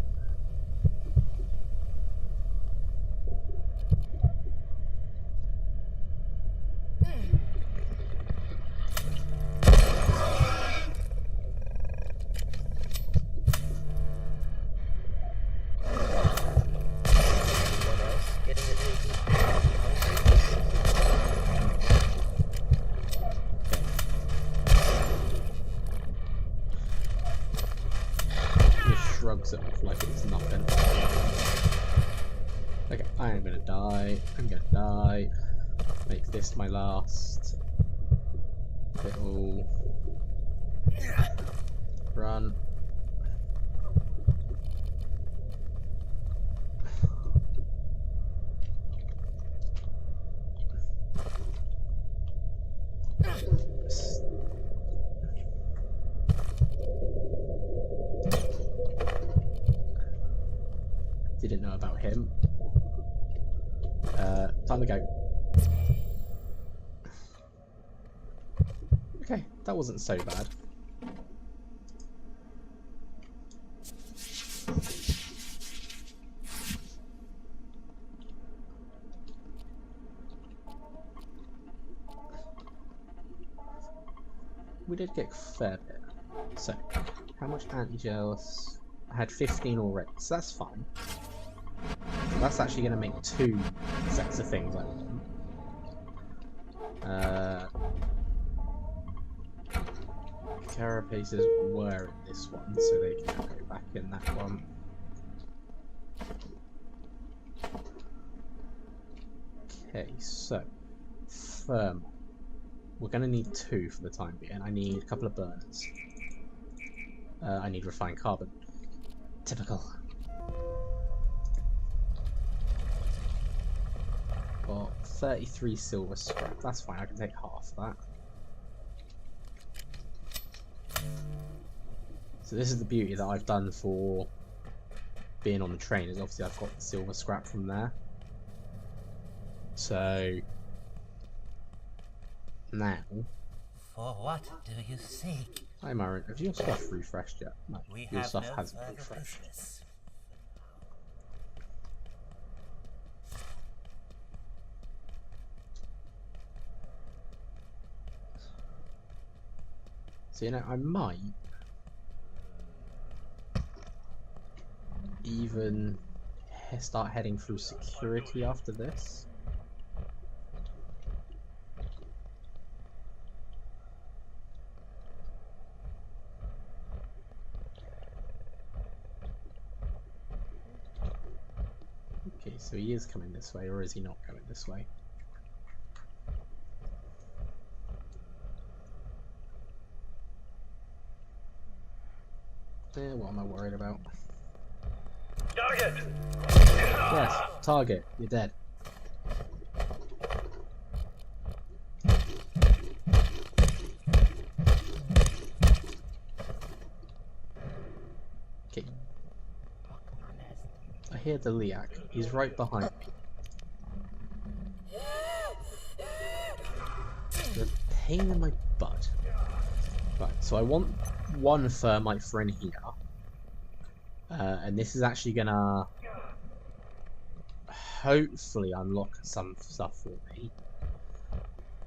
Shrugs it off like it's nothing. Okay, I am gonna die. I'm gonna die. Make this my last little run. Didn't know about him. Time to go. Okay, that wasn't so bad. We did get a fair bit. So, how much anti-gels? I had 15 already, so that's fine. So that's actually going to make 2 sets of things I want. Carapaces were in this one, so they can go back in that one. Okay, so thermal. we're going to need 2 for the time being. I need a couple of burners. I need refined carbon. Typical. Got 33 silver scrap. That's fine, I can take half of that. So this is the beauty that I've done for being on the train, is obviously I've got the silver scrap from there. So now, For what do you seek? hi Myron, have your stuff refreshed yet? No, We your have stuff no hasn't further refreshed. business. So, you know, I might even start heading through security after this. Okay, so he is coming this way, or is he not going this way? What am I worried about? Target! Yes, target, you're dead. Okay. I hear the Liak. He's right behind me. You're a pain in my butt. Right, so I want 1 thermite for in here. And this is actually gonna hopefully unlock some stuff for me.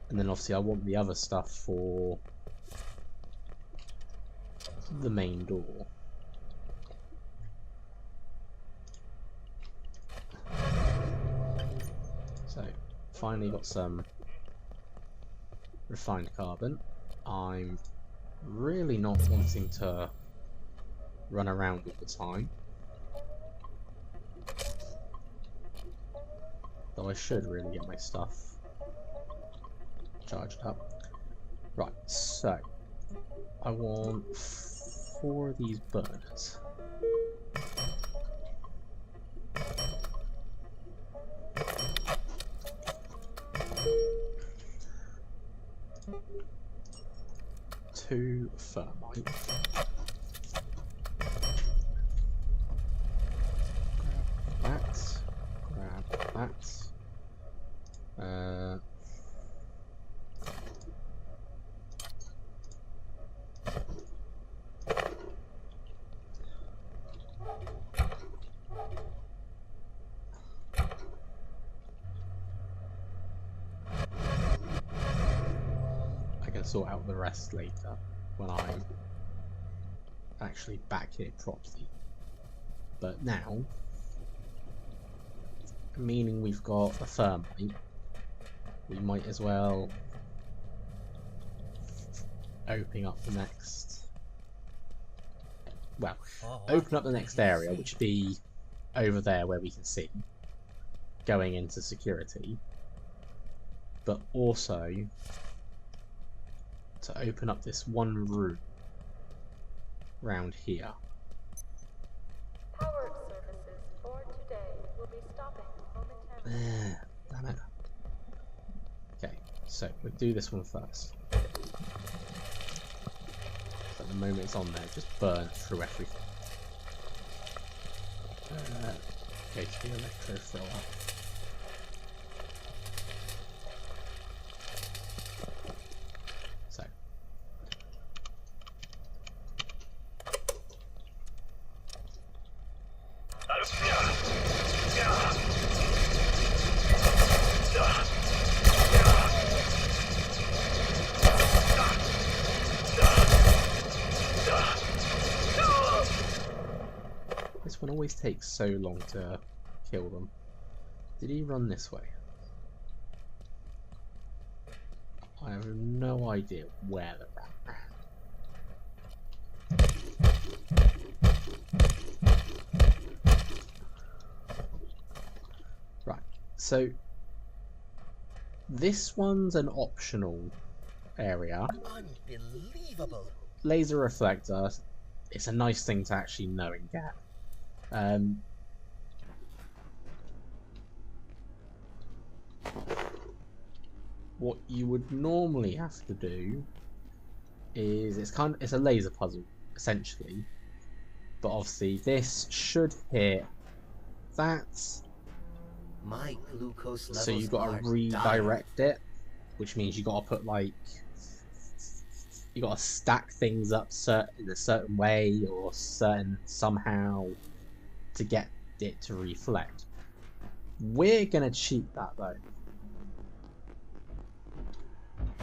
And then obviously I want the other stuff for the main door. So, finally got some refined carbon. I'm really not wanting to run around all the time. Though I should really get my stuff charged up. Right, so I want 4 of these burners. Two thermite. Grab that. Grab that. I can sort out the rest later when I'm actually back here properly. But now, meaning we've got a thermite, we might as well open up the next, well, open up the next area, which would be over there where we can see, going into security, but also to open up this one room round here. Power services for today will be stopping momentarily. Damn it. Okay, so we'll do this one first. So at the moment it's on there, just burn through everything. Go to the electro thrower. So. This one always takes so long to kill them. Did he run this way? I have no idea where the rat ran. Right, so this one's an optional area. Unbelievable. Laser reflector. It's a nice thing to actually know and get. What you would normally have to do is it's a laser puzzle essentially, but obviously this should hit that. My glucose levels So you got are to redirect it, which means you got to put like you got to stack things up in a certain way or somehow to get it to reflect. We're gonna cheat that though.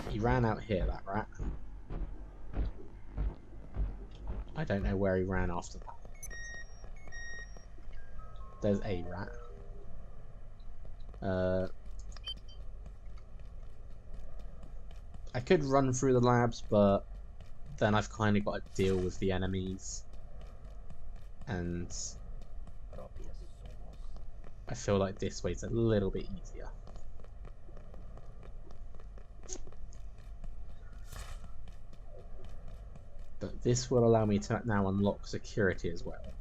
He ran out here, that rat. I don't know where he ran after that. There's a rat. I could run through the labs, but then I've kind of got to deal with the enemies. And I feel like this way's a little bit easier. But this will allow me to now unlock security as well.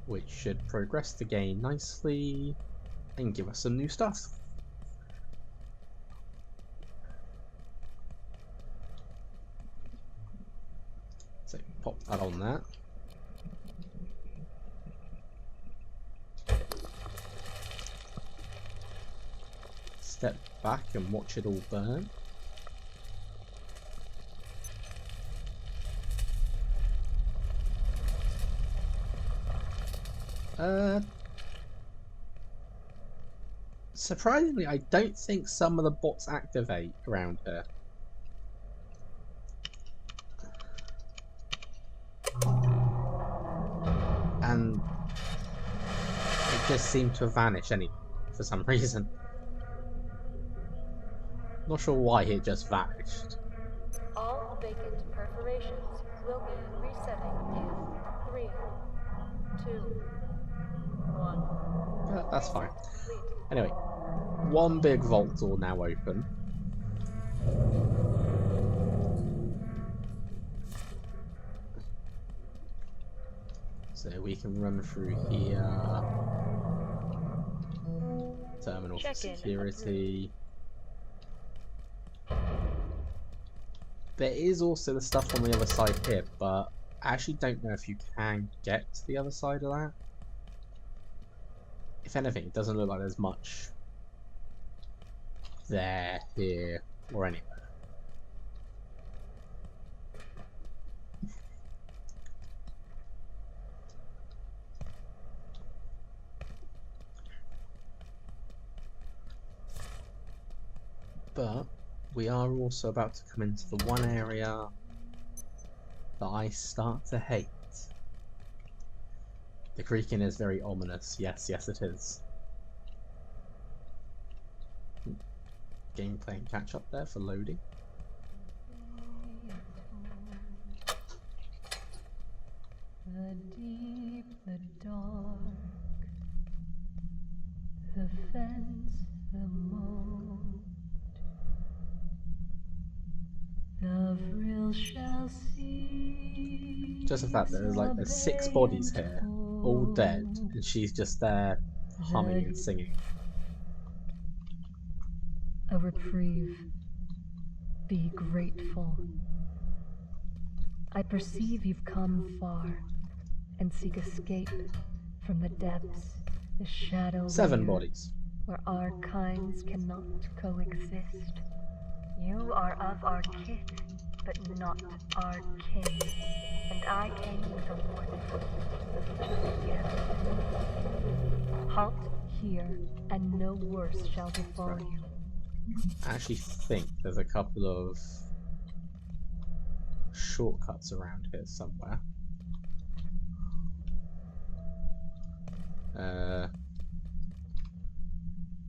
Which should progress the game nicely and give us some new stuff. So pop that on that. Step back and watch it all burn. Surprisingly, I don't think some of the bots activate around here. And it just seemed to vanish anyway, for some reason. Not sure why it just vanished. All vacant perforations will be resetting in 3, 2, 1. That's fine. Complete. Anyway, one big vault door now open. So we can run through here. Terminal for security. There is also the stuff on the other side here, but I actually don't know if you can get to the other side of that. If anything, it doesn't look like there's much there, here, or anywhere. But we are also about to come into the one area that I start to hate. The creaking is very ominous. Yes, yes it is. Gameplay and catch up there for loading. The deep, the dark, the fence, the moat, the frill shall see. Just the fact that there's 6 bodies here, all dead, and she's just there humming and singing. A reprieve. Be grateful. I perceive you've come far and seek escape from the depths, the shadow 7 layer, bodies. where our kinds cannot coexist. You are of our kith, but not our kin. And I came with a warning. Halt here, and no worse shall befall you. I actually think there's a couple of shortcuts around here somewhere.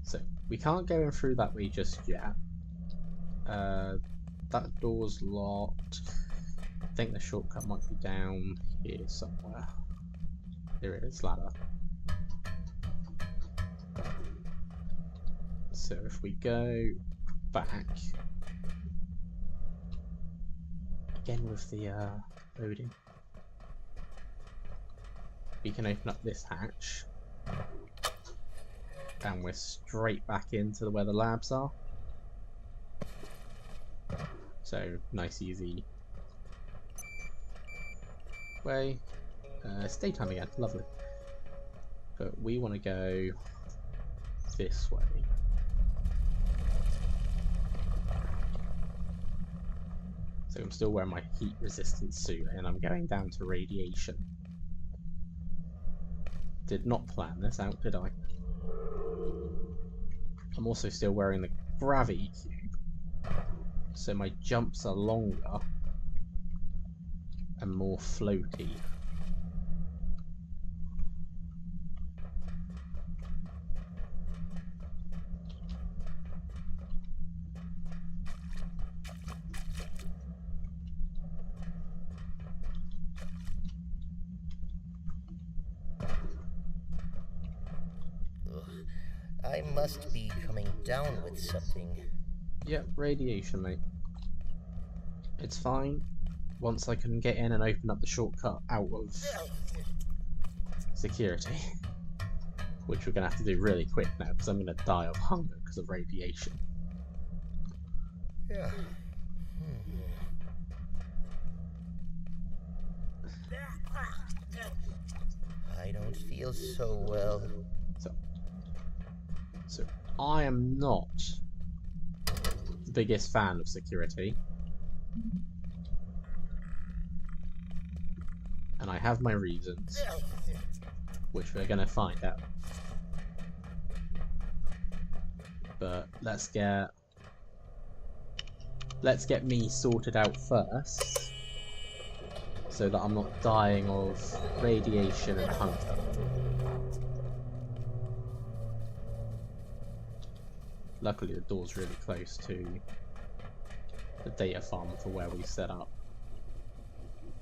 So we can't go in through that way just yet. That door's locked. I think the shortcut might be down here somewhere. Here it is, ladder. So if we go back again with the loading, we can open up this hatch and we're straight back into where the labs are. So nice easy way. It's daytime again, lovely. But we want to go this way. So I'm still wearing my heat resistant suit and I'm going down to radiation. Did not plan this out, did I? I'm also still wearing the gravity cube, so my jumps are longer and more floaty. I must be coming down with something. Yep, radiation, mate. It's fine. Once I can get in and open up the shortcut out of security. Which we're going to have to do really quick now, because I'm going to die of hunger because of radiation. Yeah. I don't feel so well. So I am not the biggest fan of security. And I have my reasons, which we're going to find out. But let's get me sorted out first, so that I'm not dying of radiation and hunger. Luckily the door's really close to the data farm for where we set up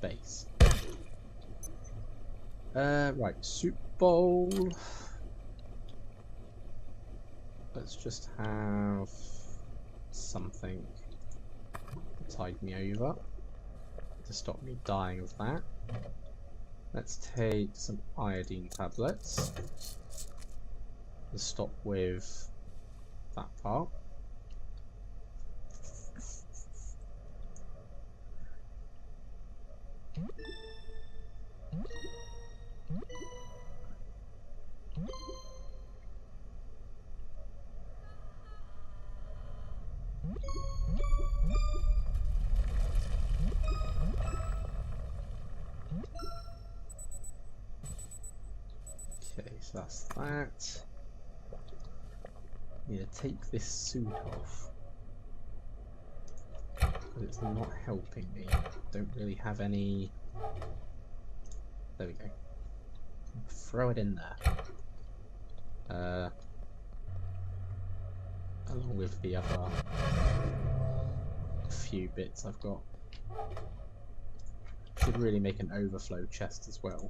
base. Right, soup bowl. Let's just have something to tide me over to stop me dying of that. Let's take some iodine tablets to stop with that part. Okay, so that's that. Yeah, take this suit off. But it's not helping me. Don't really have any. There we go. Throw it in there. Along with the other few bits I've got. Should really make an overflow chest as well.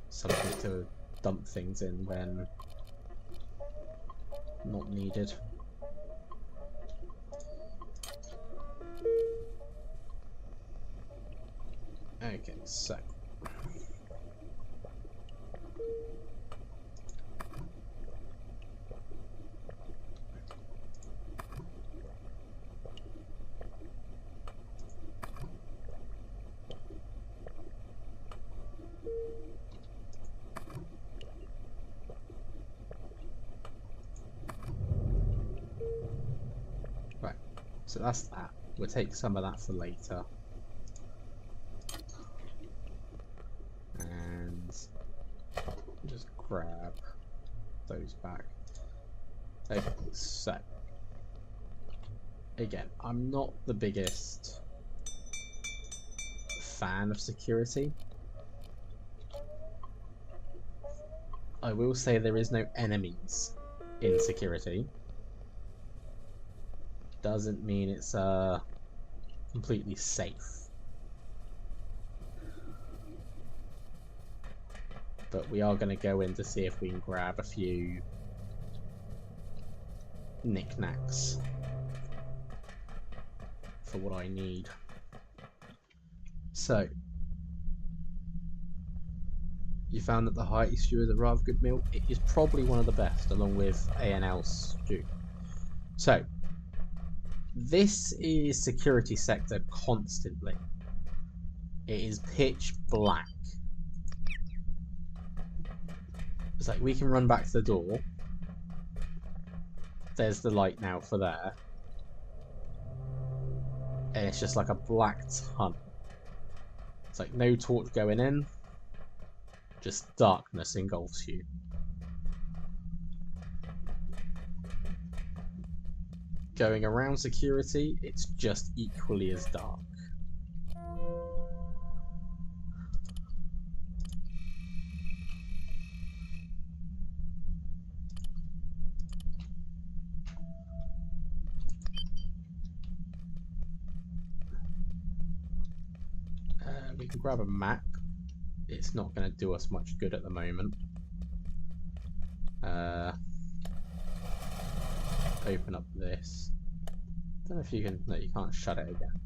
Something to dump things in when not needed. Okay, so so that's that. We'll take some of that for later. And just grab those back. Okay, so again, I'm not the biggest fan of security. I will say there is no enemies in security. Doesn't mean it's completely safe. But we are going to go in to see if we can grab a few knickknacks for what I need. So, you found that the hearty stew is a rather good meal. It is probably one of the best, along with A&L stew. So, this is security sector constantly. It is pitch black. It's like we can run back to the door. There's the light now for there. And it's just like a black tunnel. It's like no torch going in. Just darkness engulfs you. Going around security, it's just equally as dark. We can grab a map. It's not going to do us much good at the moment. Open up this. Don't know if you can. No, you can't shut it again.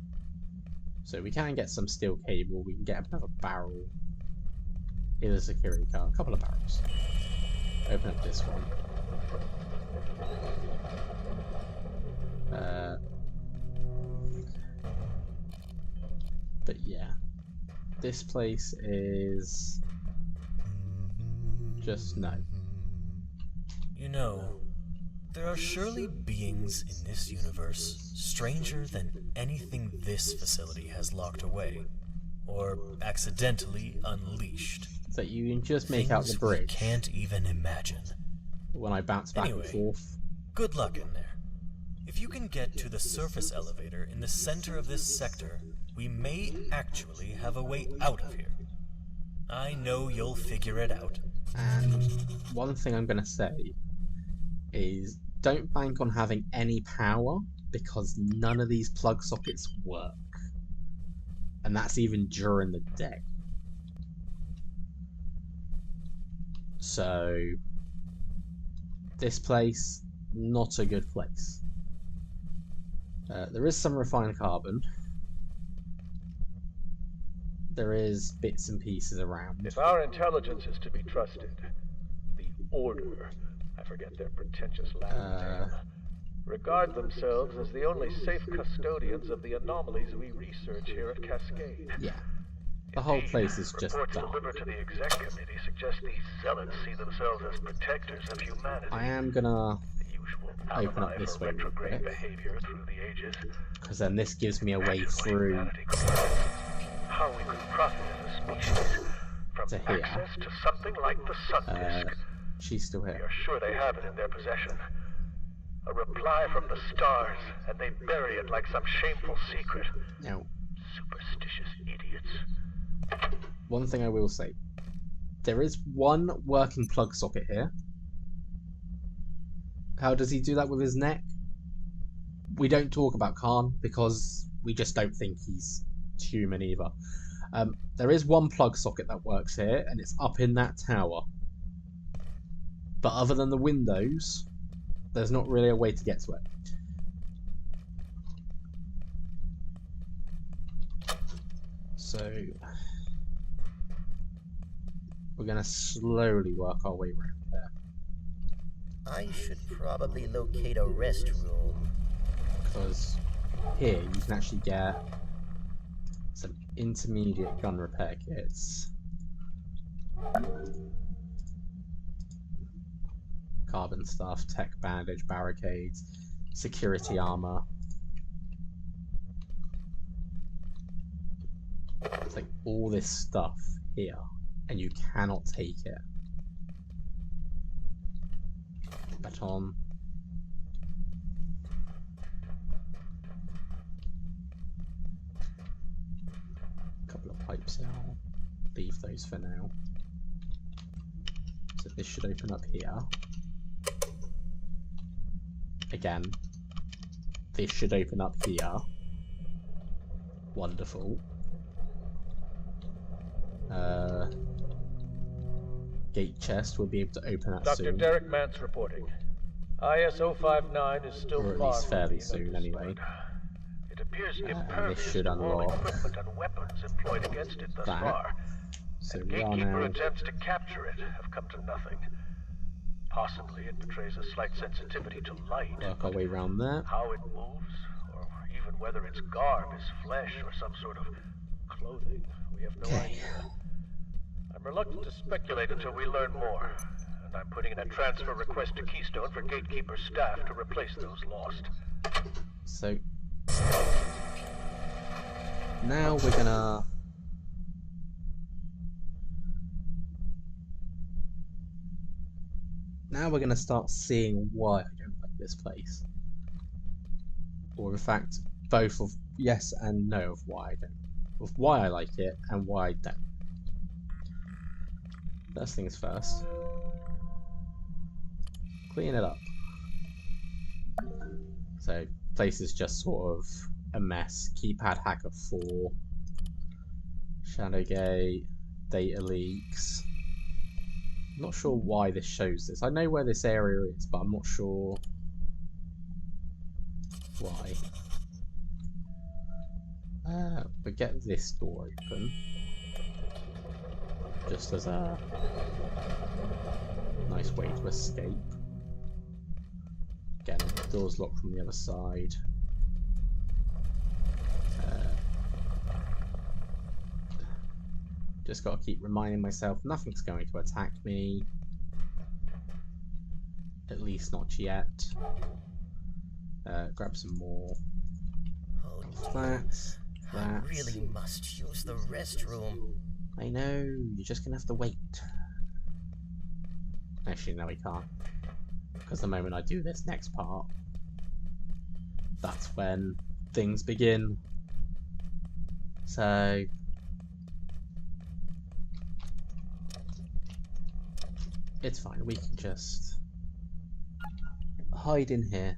So we can get some steel cable. We can get another barrel. Here's a security car. A couple of barrels. Open up this one. But yeah. This place is just no. You know, there are surely beings in this universe stranger than anything this facility has locked away, or accidentally unleashed. So you can just make out the bridge. We can't even imagine. When I bounce back and forth. Good luck in there. If you can get to the surface elevator in the center of this sector, we may actually have a way out of here. I know you'll figure it out. And one thing I'm going to say is don't bank on having any power, because none of these plug sockets work. And that's even during the day. So, this place, not a good place. There is some refined carbon. There is bits and pieces around. If our intelligence is to be trusted, the Order, I forget their pretentious Latin name, regard themselves as the only safe custodians of the anomalies we research here at Cascade. Yeah. The whole place is just reports dark. delivered to the exec committee suggest these zealots see themselves as protectors of humanity. I am gonna The usual open up alibi this for way real retrograde quick, behavior through the ages. because then this gives me a way Actually, through humanity could learn how we could profit as a species from to here. access to something like the sun disk. She's still We here. are sure they have it in their possession. A reply from the stars, and they bury it like some shameful secret. Now, Superstitious idiots. one thing I will say. There is one working plug socket here. How does he do that with his neck? We don't talk about Khan, because we just don't think he's human either. There is one plug socket that works here, and it's up in that tower. But other than the windows, there's not really a way to get to it. So we're going to slowly work our way around there. I should probably locate a restroom. Because here you can actually get some intermediate gun repair kits. Carbon stuff, tech bandage, barricades, security armor. It's like all this stuff here, and you cannot take it. Baton. Couple of pipes out. Leave those for now. So this should open up here. Again, this should open up here. Wonderful. Gate chest will be able to open that Dr. soon. Derek Mance reporting. ISO 59 is still Or at far least from fairly being soon, anyway. understood. It appears And this impervious should to all unlock equipment and weapons employed against it thus that. far. So And we are gatekeeper now... attempts to capture it have come to nothing. Possibly it betrays a slight sensitivity to light. Work our way around there. How it moves, or even whether its garb is flesh or some sort of clothing, we have no idea. I'm reluctant to speculate until we learn more, and I'm putting in a transfer request to Keystone for Gatekeeper staff to replace those lost. So now we're gonna start seeing why I don't like this place, or in fact both of yes and no of why I don't, of why I like it and why I don't. First things first, clean it up. So place is just sort of a mess. Keypad hacker 4, Shadowgate, data leaks. I'm not sure why this shows this. I know where this area is, but I'm not sure why. But get this door open, just as a nice way to escape. Again, the door's locked from the other side. Just gotta keep reminding myself nothing's going to attack me. At least not yet. Grab some more. Oh, Flats. I really must use the restroom. I know, you're just gonna have to wait. Actually, no, we can't. Because the moment I do this next part, that's when things begin. So it's fine, we can just hide in here.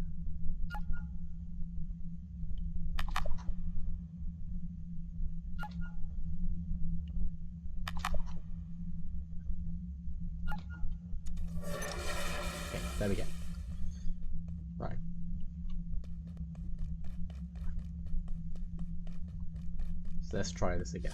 Okay, there we go. Right. So let's try this again.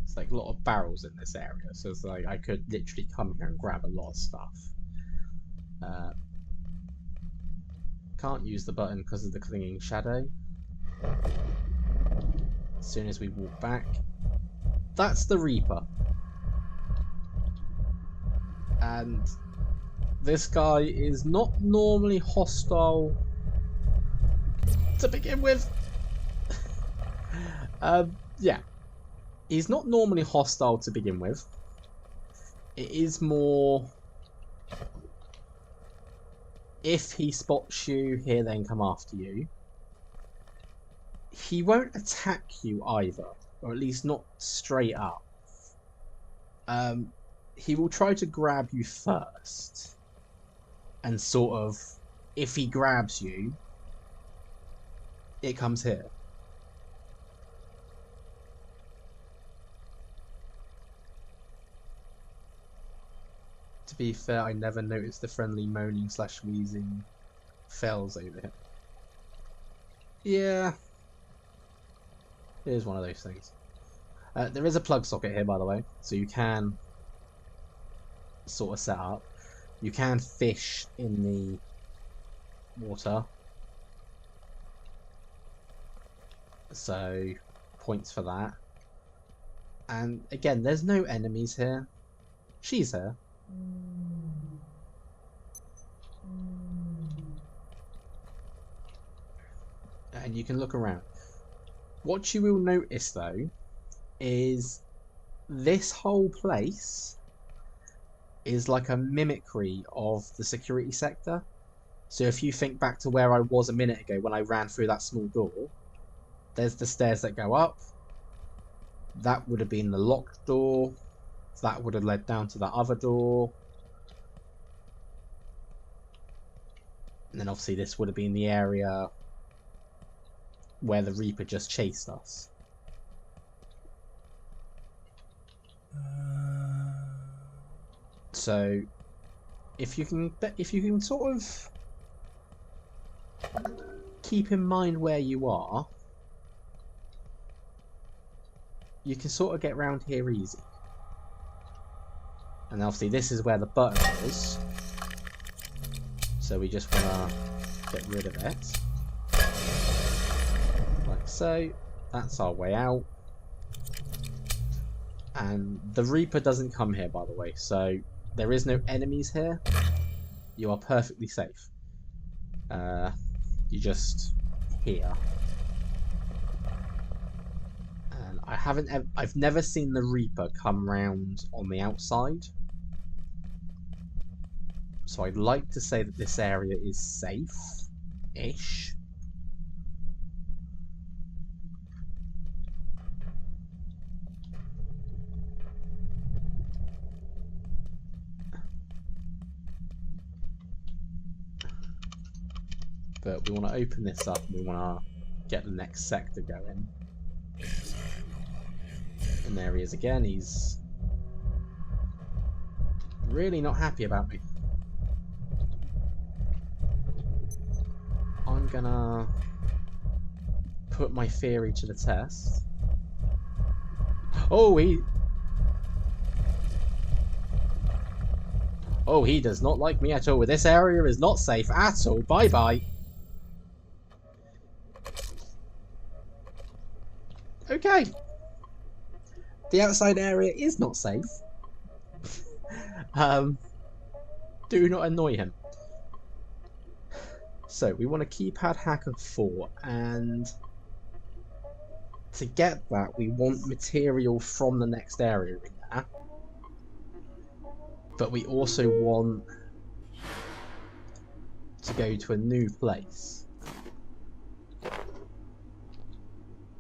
It's like a lot of barrels in this area, so it's like I could literally come here and grab a lot of stuff. Can't use the button because of the clinging shadow. As soon as we walk back, that's the Reaper. And this guy is not normally hostile to begin with. Yeah. He's not normally hostile to begin with. It is more... if he spots you, he'll then come after you. He won't attack you either, or at least not straight up. He will try to grab you first, and sort of, if he grabs you, it comes here. To be fair, I never noticed the friendly moaning / wheezing fells over here. Yeah. It is one of those things. There is a plug socket here, by the way, so you can sort of set up. You can fish in the water. So, points for that. And again, there's no enemies here. She's here. And you can look around. What you will notice though is this whole place is like a mimicry of the security sector. So if you think back to where I was a minute ago when I ran through that small door, there's the stairs that go up. That would have been the locked door. That would have led down to that other door. And then obviously this would have been the area where the Reaper just chased us. So if you can sort of keep in mind where you are, you can sort of get around here easy. And obviously this is where the button is, so we just want to get rid of it. Like so. That's our way out. And the Reaper doesn't come here, by the way, so there is no enemies here. You are perfectly safe. You're just here. And I've never seen the Reaper come round on the outside. So I'd like to say that this area is safe-ish. But we want to open this up and we want to get the next sector going. And there he is again. He's really not happy about me. I'm gonna put my theory to the test. Oh, he does not like me at all. This area is not safe at all. Bye-bye. Okay. The outside area is not safe. Do not annoy him. So we want a keypad hacker 4, and to get that we want material from the next area in there. But we also want to go to a new place.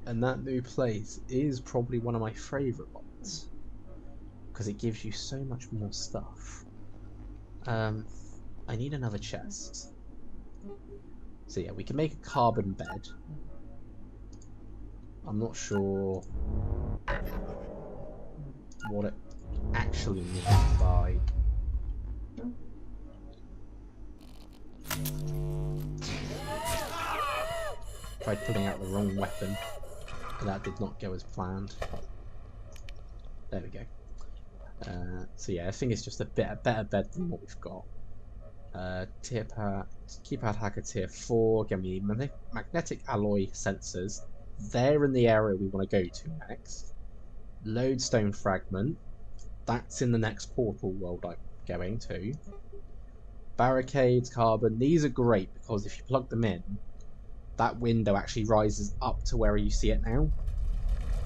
And that new place is probably one of my favourite ones, because it gives you so much more stuff. I need another chest. So yeah, we can make a carbon bed. I'm not sure what it actually means by... Tried pulling out the wrong weapon, and that did not go as planned. There we go. So yeah, I think it's just a better bed than what we've got. Keypad hacker tier 4. Again, we need magnetic alloy sensors. They're in the area we want to go to next. Lodestone fragment. That's in the next portal world I'm going to. Barricades, carbon. These are great because if you plug them in, that window actually rises up to where you see it now.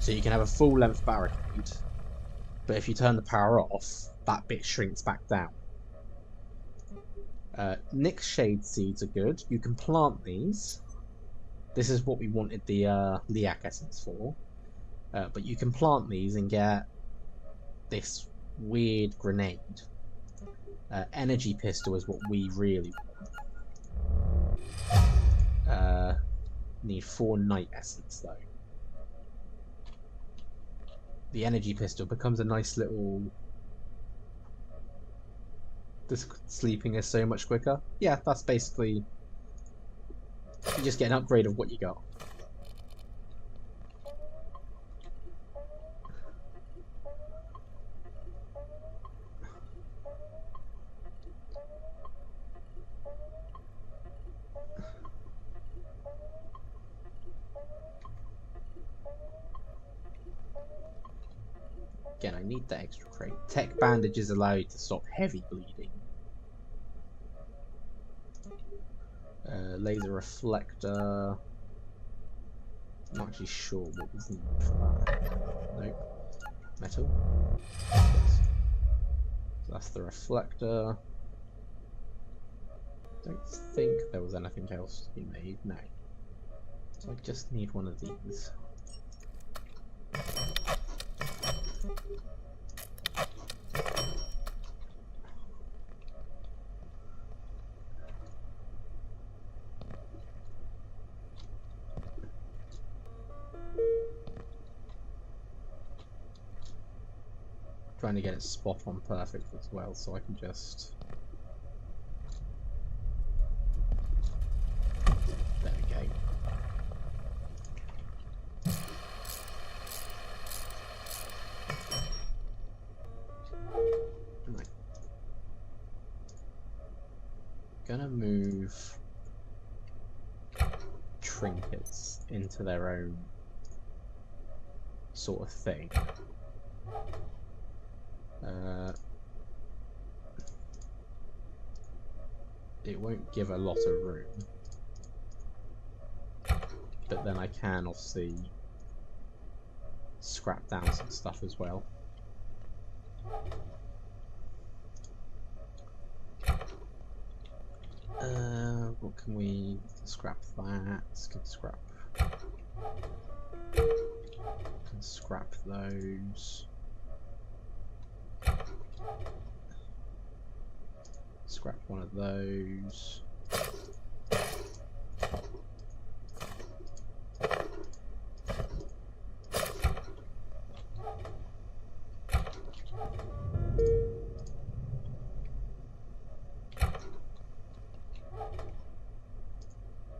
So you can have a full length barricade. But if you turn the power off, that bit shrinks back down. Nyx shade seeds are good. You can plant these. This is what we wanted the Liac essence for. But you can plant these and get this weird grenade. Energy pistol is what we really want. Need 4 night essence though. The energy pistol becomes a nice little... This sleeping is so much quicker. Yeah, that's basically... You just get an upgrade of what you got. Again, I need that extra crate. Tech bandages allow you to stop heavy bleeding. Laser reflector. I'm not actually sure what was needed for that. Nope. Metal. Yes. So that's the reflector. Don't think there was anything else to be made. No. So I just need one of these. trying to get it spot on perfect as well, so I can just... There we go. Right. Gonna move trinkets into their own sort of thing. It won't give a lot of room, but then I can obviously scrap down some stuff as well. What can we scrap? That can scrap. Can scrap those. Scrap one of those.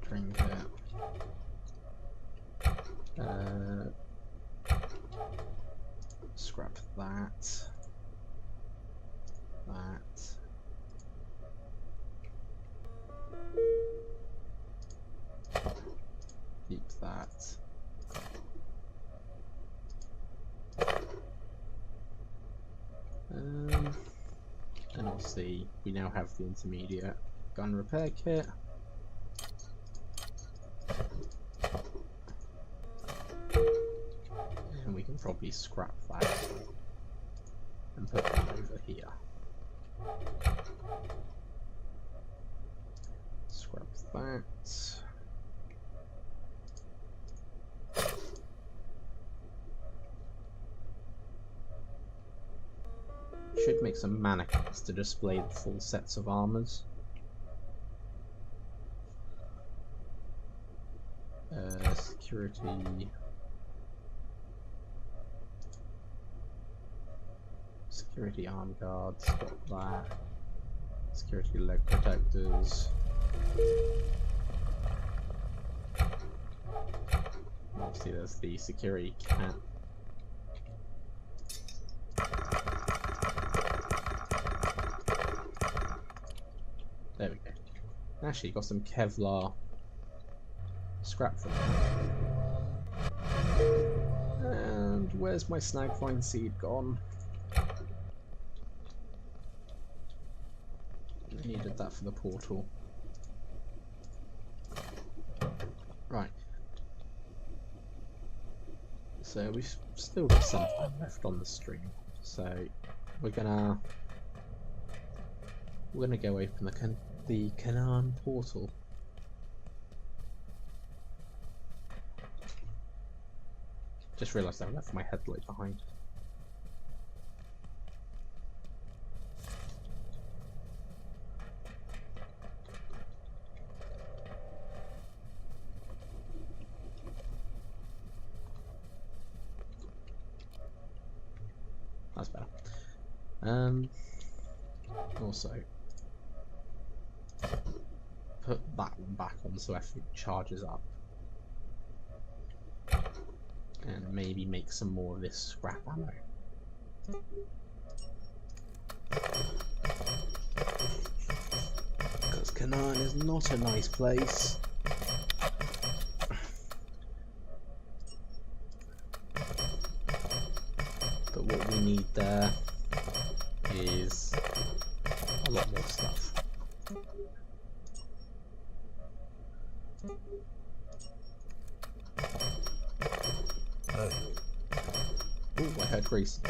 Trinket. Scrap that. That. Keep that. And obviously we now have the intermediate gun repair kit. And we can probably scrap that and put that over here. Scrap that. Should make some mannequins to display the full sets of armors. Security arm guards, got that. Security leg protectors. Obviously there's the security cap. There we go. Actually got some Kevlar scrap from that. And where's my snagvine seed gone? I needed that for the portal. Right. So we've still got some time left on the stream. So we're gonna go open the Canaan portal. Just realised I left my headlight behind. That's better. Also, put that one back on so everything charges up. And maybe make some more of this scrap ammo. Because Canaan is not a nice place. But what we need there is a lot more stuff. Oh, I heard Grease.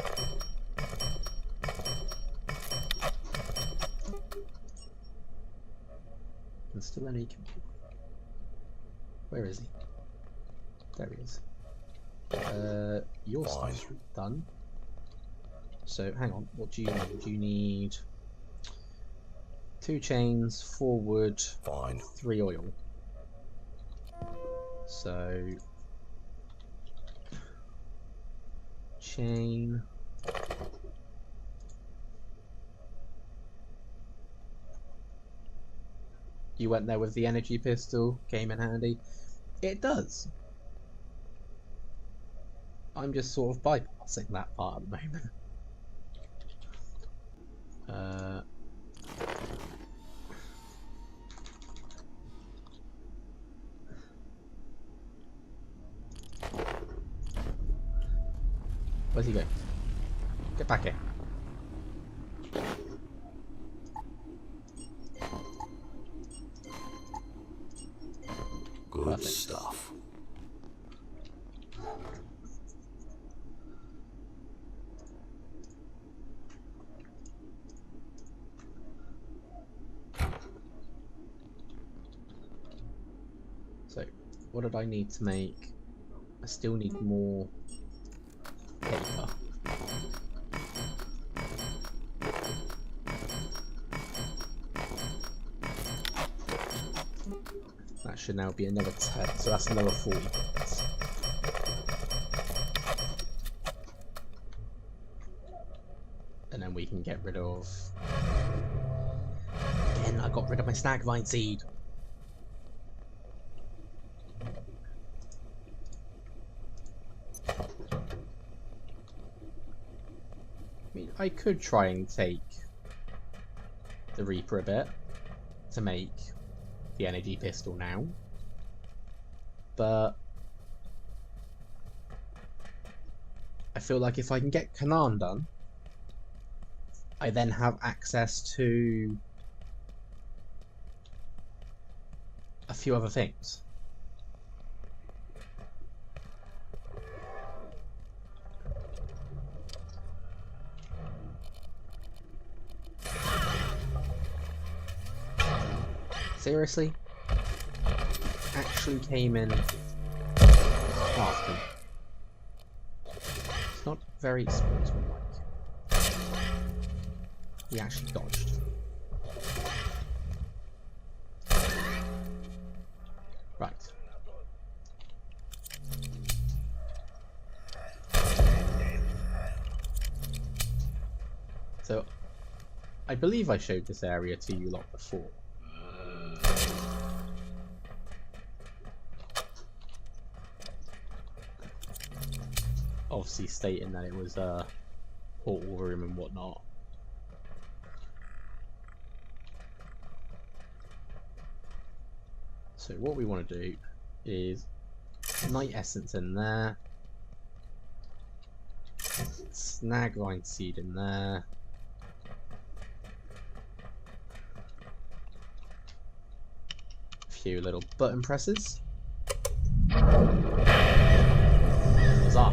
There's still any. Where is he? There he is. Your stuff's done. So hang on, what do you need? Do you need 2 chains, 4 wood, 3 oil? So chain, you went there with the energy pistol, came in handy. It does. I'm just sort of bypassing that part at the moment. Where's he going? Get back here. Good Perfect. stuff. So, what did I need to make? I still need more paper. That should now be another 10, so that's another 40 points. And then we can get rid of... Again, I got rid of my snag vine seed. I mean, I could try and take the Reaper a bit to make the energy pistol now, but I feel like if I can get Canaan done, I then have access to a few other things. Seriously? Actually came in past him. It's not very sportsmanlike. He actually dodged. Right. So, I believe I showed this area to you lot before. Obviously stating that it was a portal room and whatnot. So what we want to do is night essence in there, snag vine seed in there, a few little button presses. Huzzah!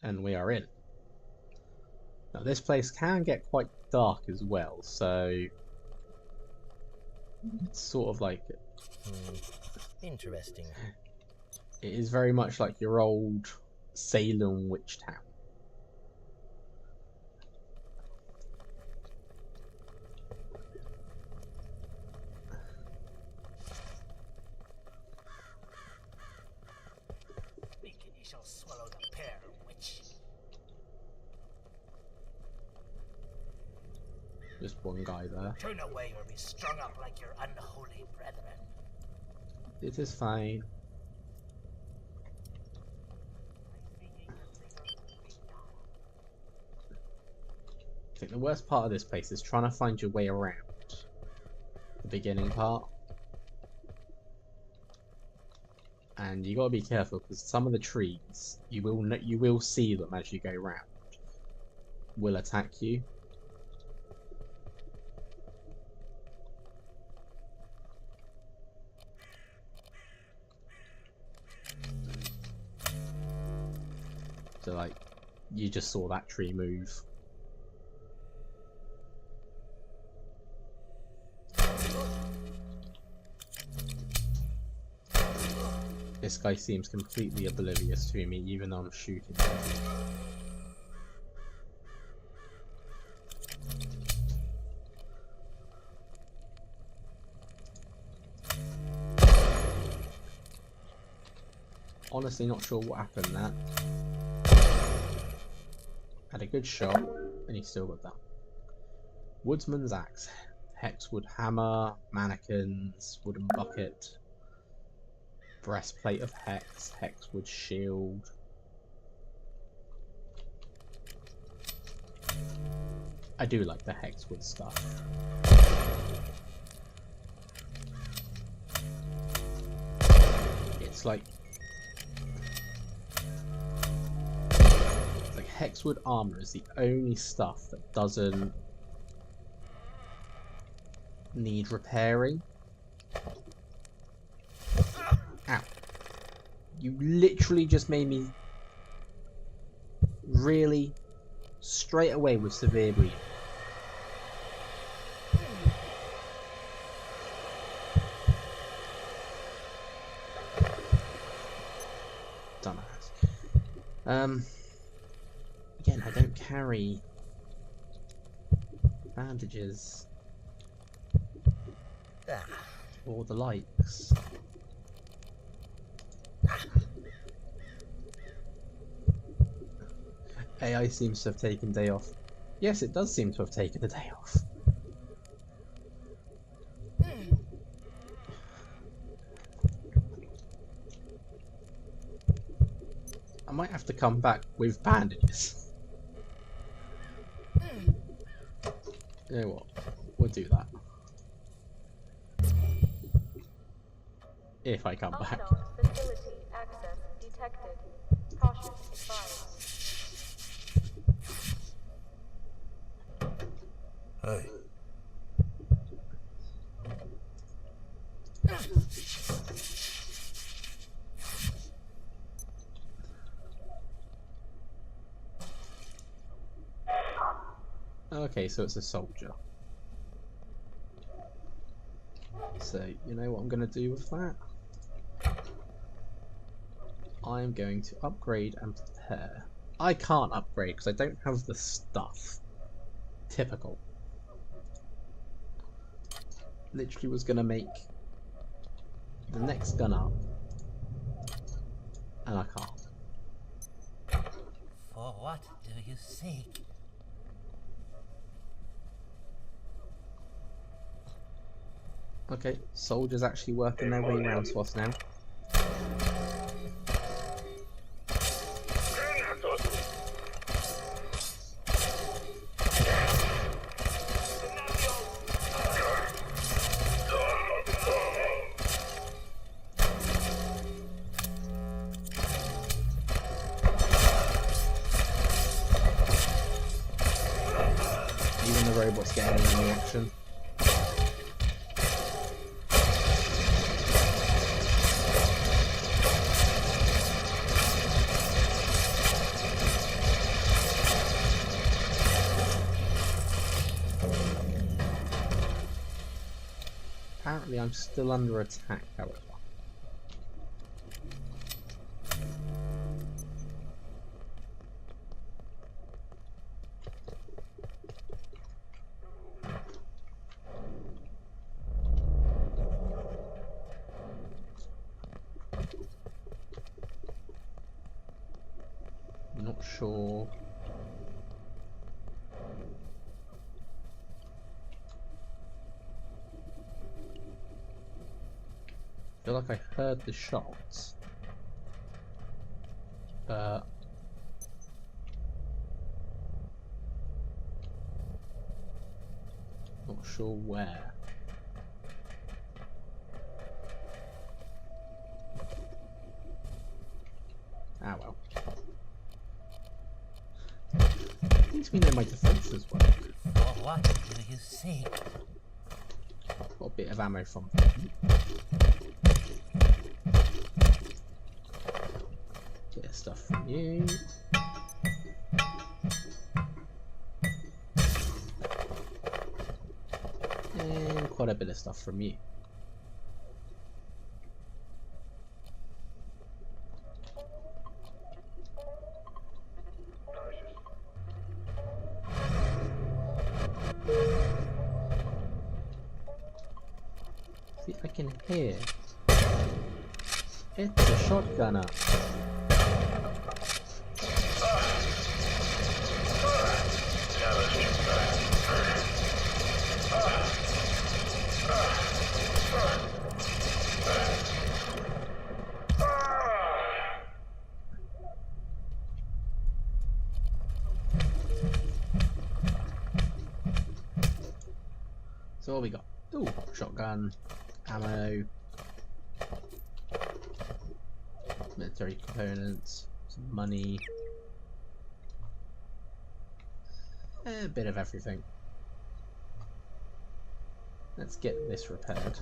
And we are in. Now this place can get quite dark as well, so it's sort of like Interesting. it is very much like your old Salem witch town. Thinking you shall swallow the pear, witch. Just one guy there. Turn away or be strung up like your unholy brethren. It is fine. I think the worst part of this place is trying to find your way around the beginning part. And you gotta be careful because some of the trees you will see them as you go round will attack you. So like you just saw that tree move. This guy seems completely oblivious to me, even though I'm shooting him. Honestly, not sure what happened there. Had a good shot, and he still got down. Woodsman's axe, hexwood hammer, mannequins, wooden bucket, breastplate of hex, hexwood shield. I do like the hexwood stuff. It's like hexwood armor is the only stuff that doesn't need repairing. Ow. You literally just made me really straight away with severe bleeding. Dumbass. Again, I don't carry bandages or the likes. AI seems to have taken day off. Yes, it does seem to have taken a day off. I might have to come back with bandages. You know what? We'll do that. If I come back. Unknown facility access detected. Caution advised. Hey. Okay, so it's a soldier. So, you know what I'm going to do with that? I'm going to upgrade and prepare. I can't upgrade because I don't have the stuff. Typical. Literally was going to make the next gun up. And I can't. For what do you seek? Okay, soldiers actually working their way around to us now. Even the robots getting in the action. Apparently I'm still under attack, however. Not sure. I feel like I heard the shots, but not sure where. Ah well. At least we know my defences work. For what do you seek? Got a bit of ammo from bit of stuff from you. And quite a bit of stuff from you. See, I can hear. It's a shotgunner. So what we got? Ooh, shotgun, ammo, military components, some money, a bit of everything. Let's get this repaired.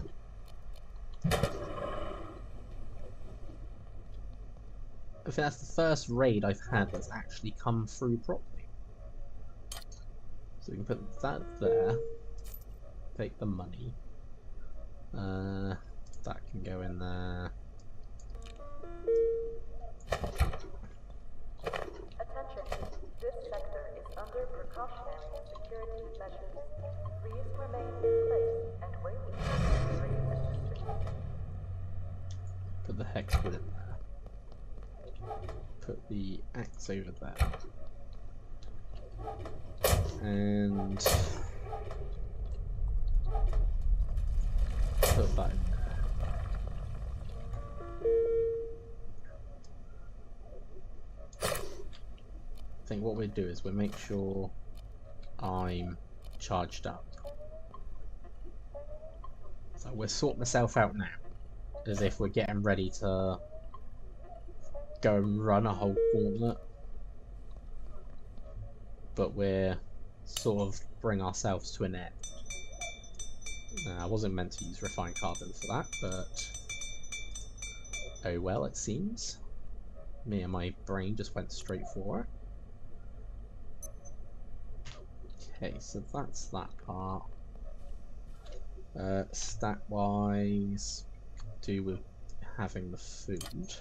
I think that's the first raid I've had that's actually come through properly. So we can put that there. Take the money. That can go in there. Attention, this sector is under precautionary security measures. Please remain in place and wait for security assistance. Put the hex wood in there. Put the axe over there. And put that in there. I think what we'll do is we'll make sure I'm charged up. So we'll sort myself out now, as if we're getting ready to go and run a whole gauntlet. But we're sort of bring ourselves to an end. I wasn't meant to use refined carbon for that, but oh well, it seems. Me and my brain just went straight for it. Okay, so that's that part. Stat wise, do with having the food.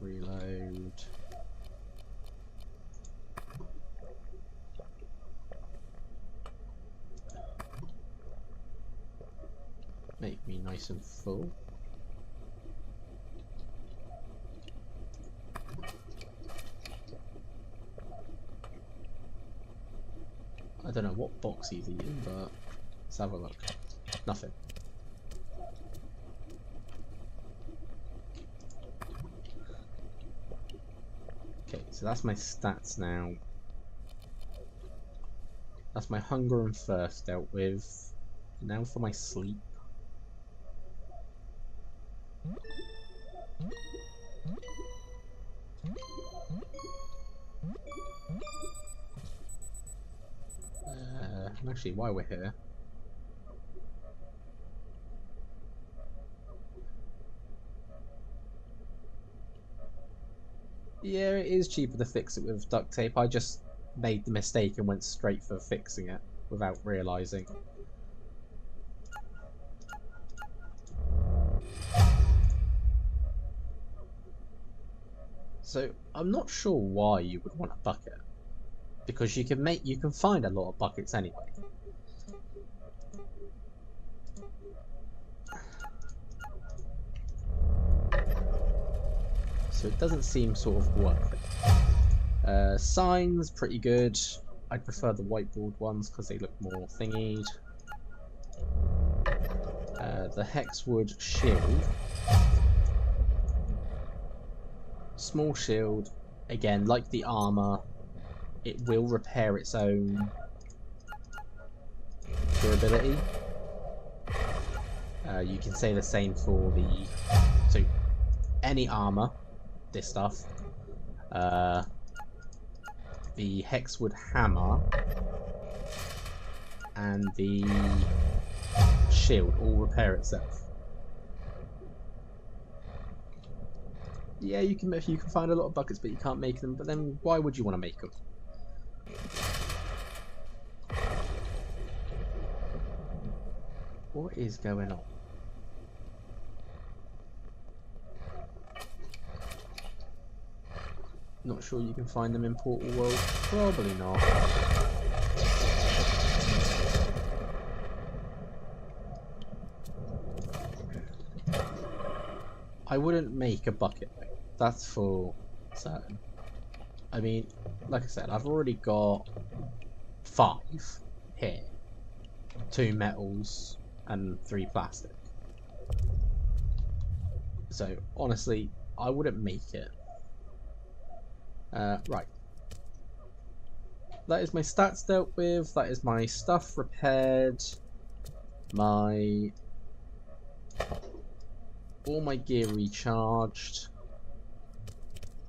Reload. Make me nice and full. I don't know what box he's eating, but let's have a look. Nothing. Okay, so that's my stats now. That's my hunger and thirst dealt with. Now for my sleep. Actually, while we're here, yeah, it is cheaper to fix it with duct tape. I just made the mistake and went straight for fixing it without realizing. So I'm not sure why you would want a bucket, because you can find a lot of buckets anyway. So it doesn't seem sort of worth it. Signs, pretty good. I'd prefer the whiteboard ones because they look more thingied. The hexwood shield. Small shield. Again, like the armor, it will repair its own durability. You can say the same for the... So, any armor, this stuff, the hexwood hammer, and the shield all repair itself. Yeah, you can find a lot of buckets, but you can't make them. But then, why would you want to make them? What is going on? Not sure you can find them in Portal World. Probably not. I wouldn't make a bucket though. That's for certain. I mean, like I said, I've already got 5 here. 2 metals and 3 plastic. So honestly, I wouldn't make it. Right. that is my stats dealt with. That is my stuff repaired. My all my gear recharged.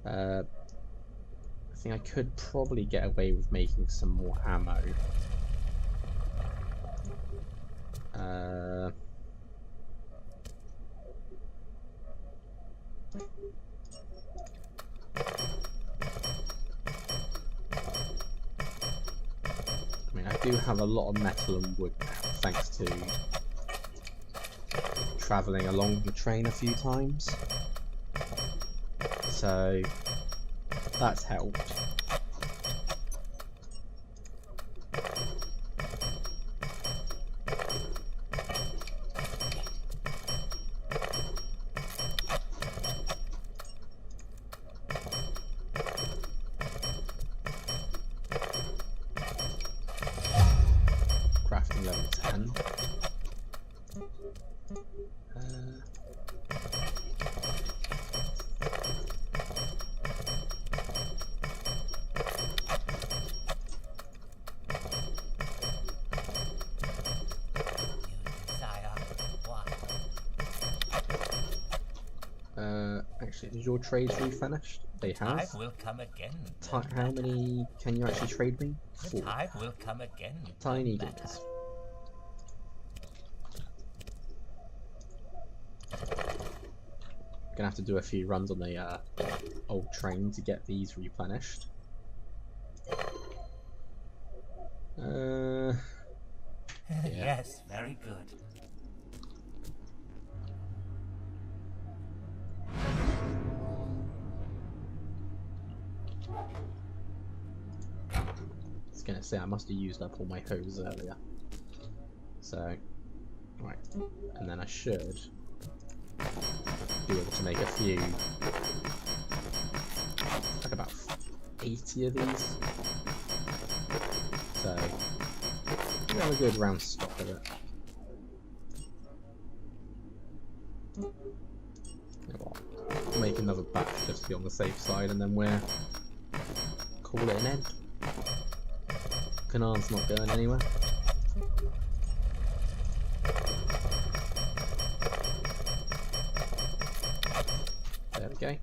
I think I could probably get away with making some more ammo. I mean, I do have a lot of metal and wood now, thanks to travelling along the train a few times. So that's helped. Crafting level 10. Actually, is your trades refinished? They have. Time will come again. How many can you actually trade me? 4. Time will come again. Tiny dinners. Gonna have to do a few runs on the old train to get these replenished. Yeah. Yes, very good. I was gonna say I must have used up all my hose earlier. So, right, and then I should be able to make a few, like about 80 of these. So, we have a good round stock of it. You know what? We'll make another batch just to be on the safe side, and then we'll call it an end. Canard's not going anywhere. There we go.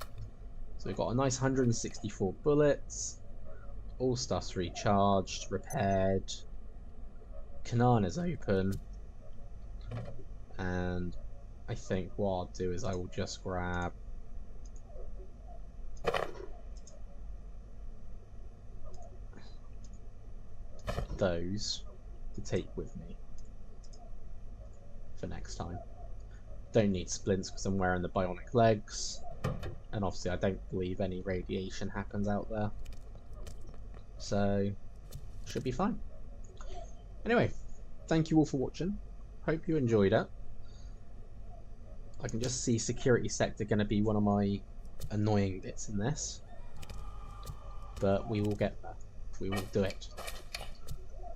So we've got a nice 164 bullets. All stuff's recharged, repaired. Canard is open. And I think what I'll do is I will just grab those to take with me for next time. Don't need splints because I'm wearing the bionic legs, and obviously I don't believe any radiation happens out there, so should be fine. Anyway, thank you all for watching. Hope you enjoyed it. I can just see security sector going to be one of my annoying bits in this, but we will get there. We will do it.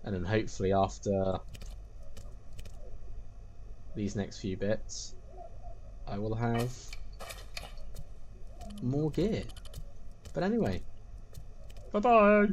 And then hopefully after these next few bits, I will have more gear. But anyway, bye bye!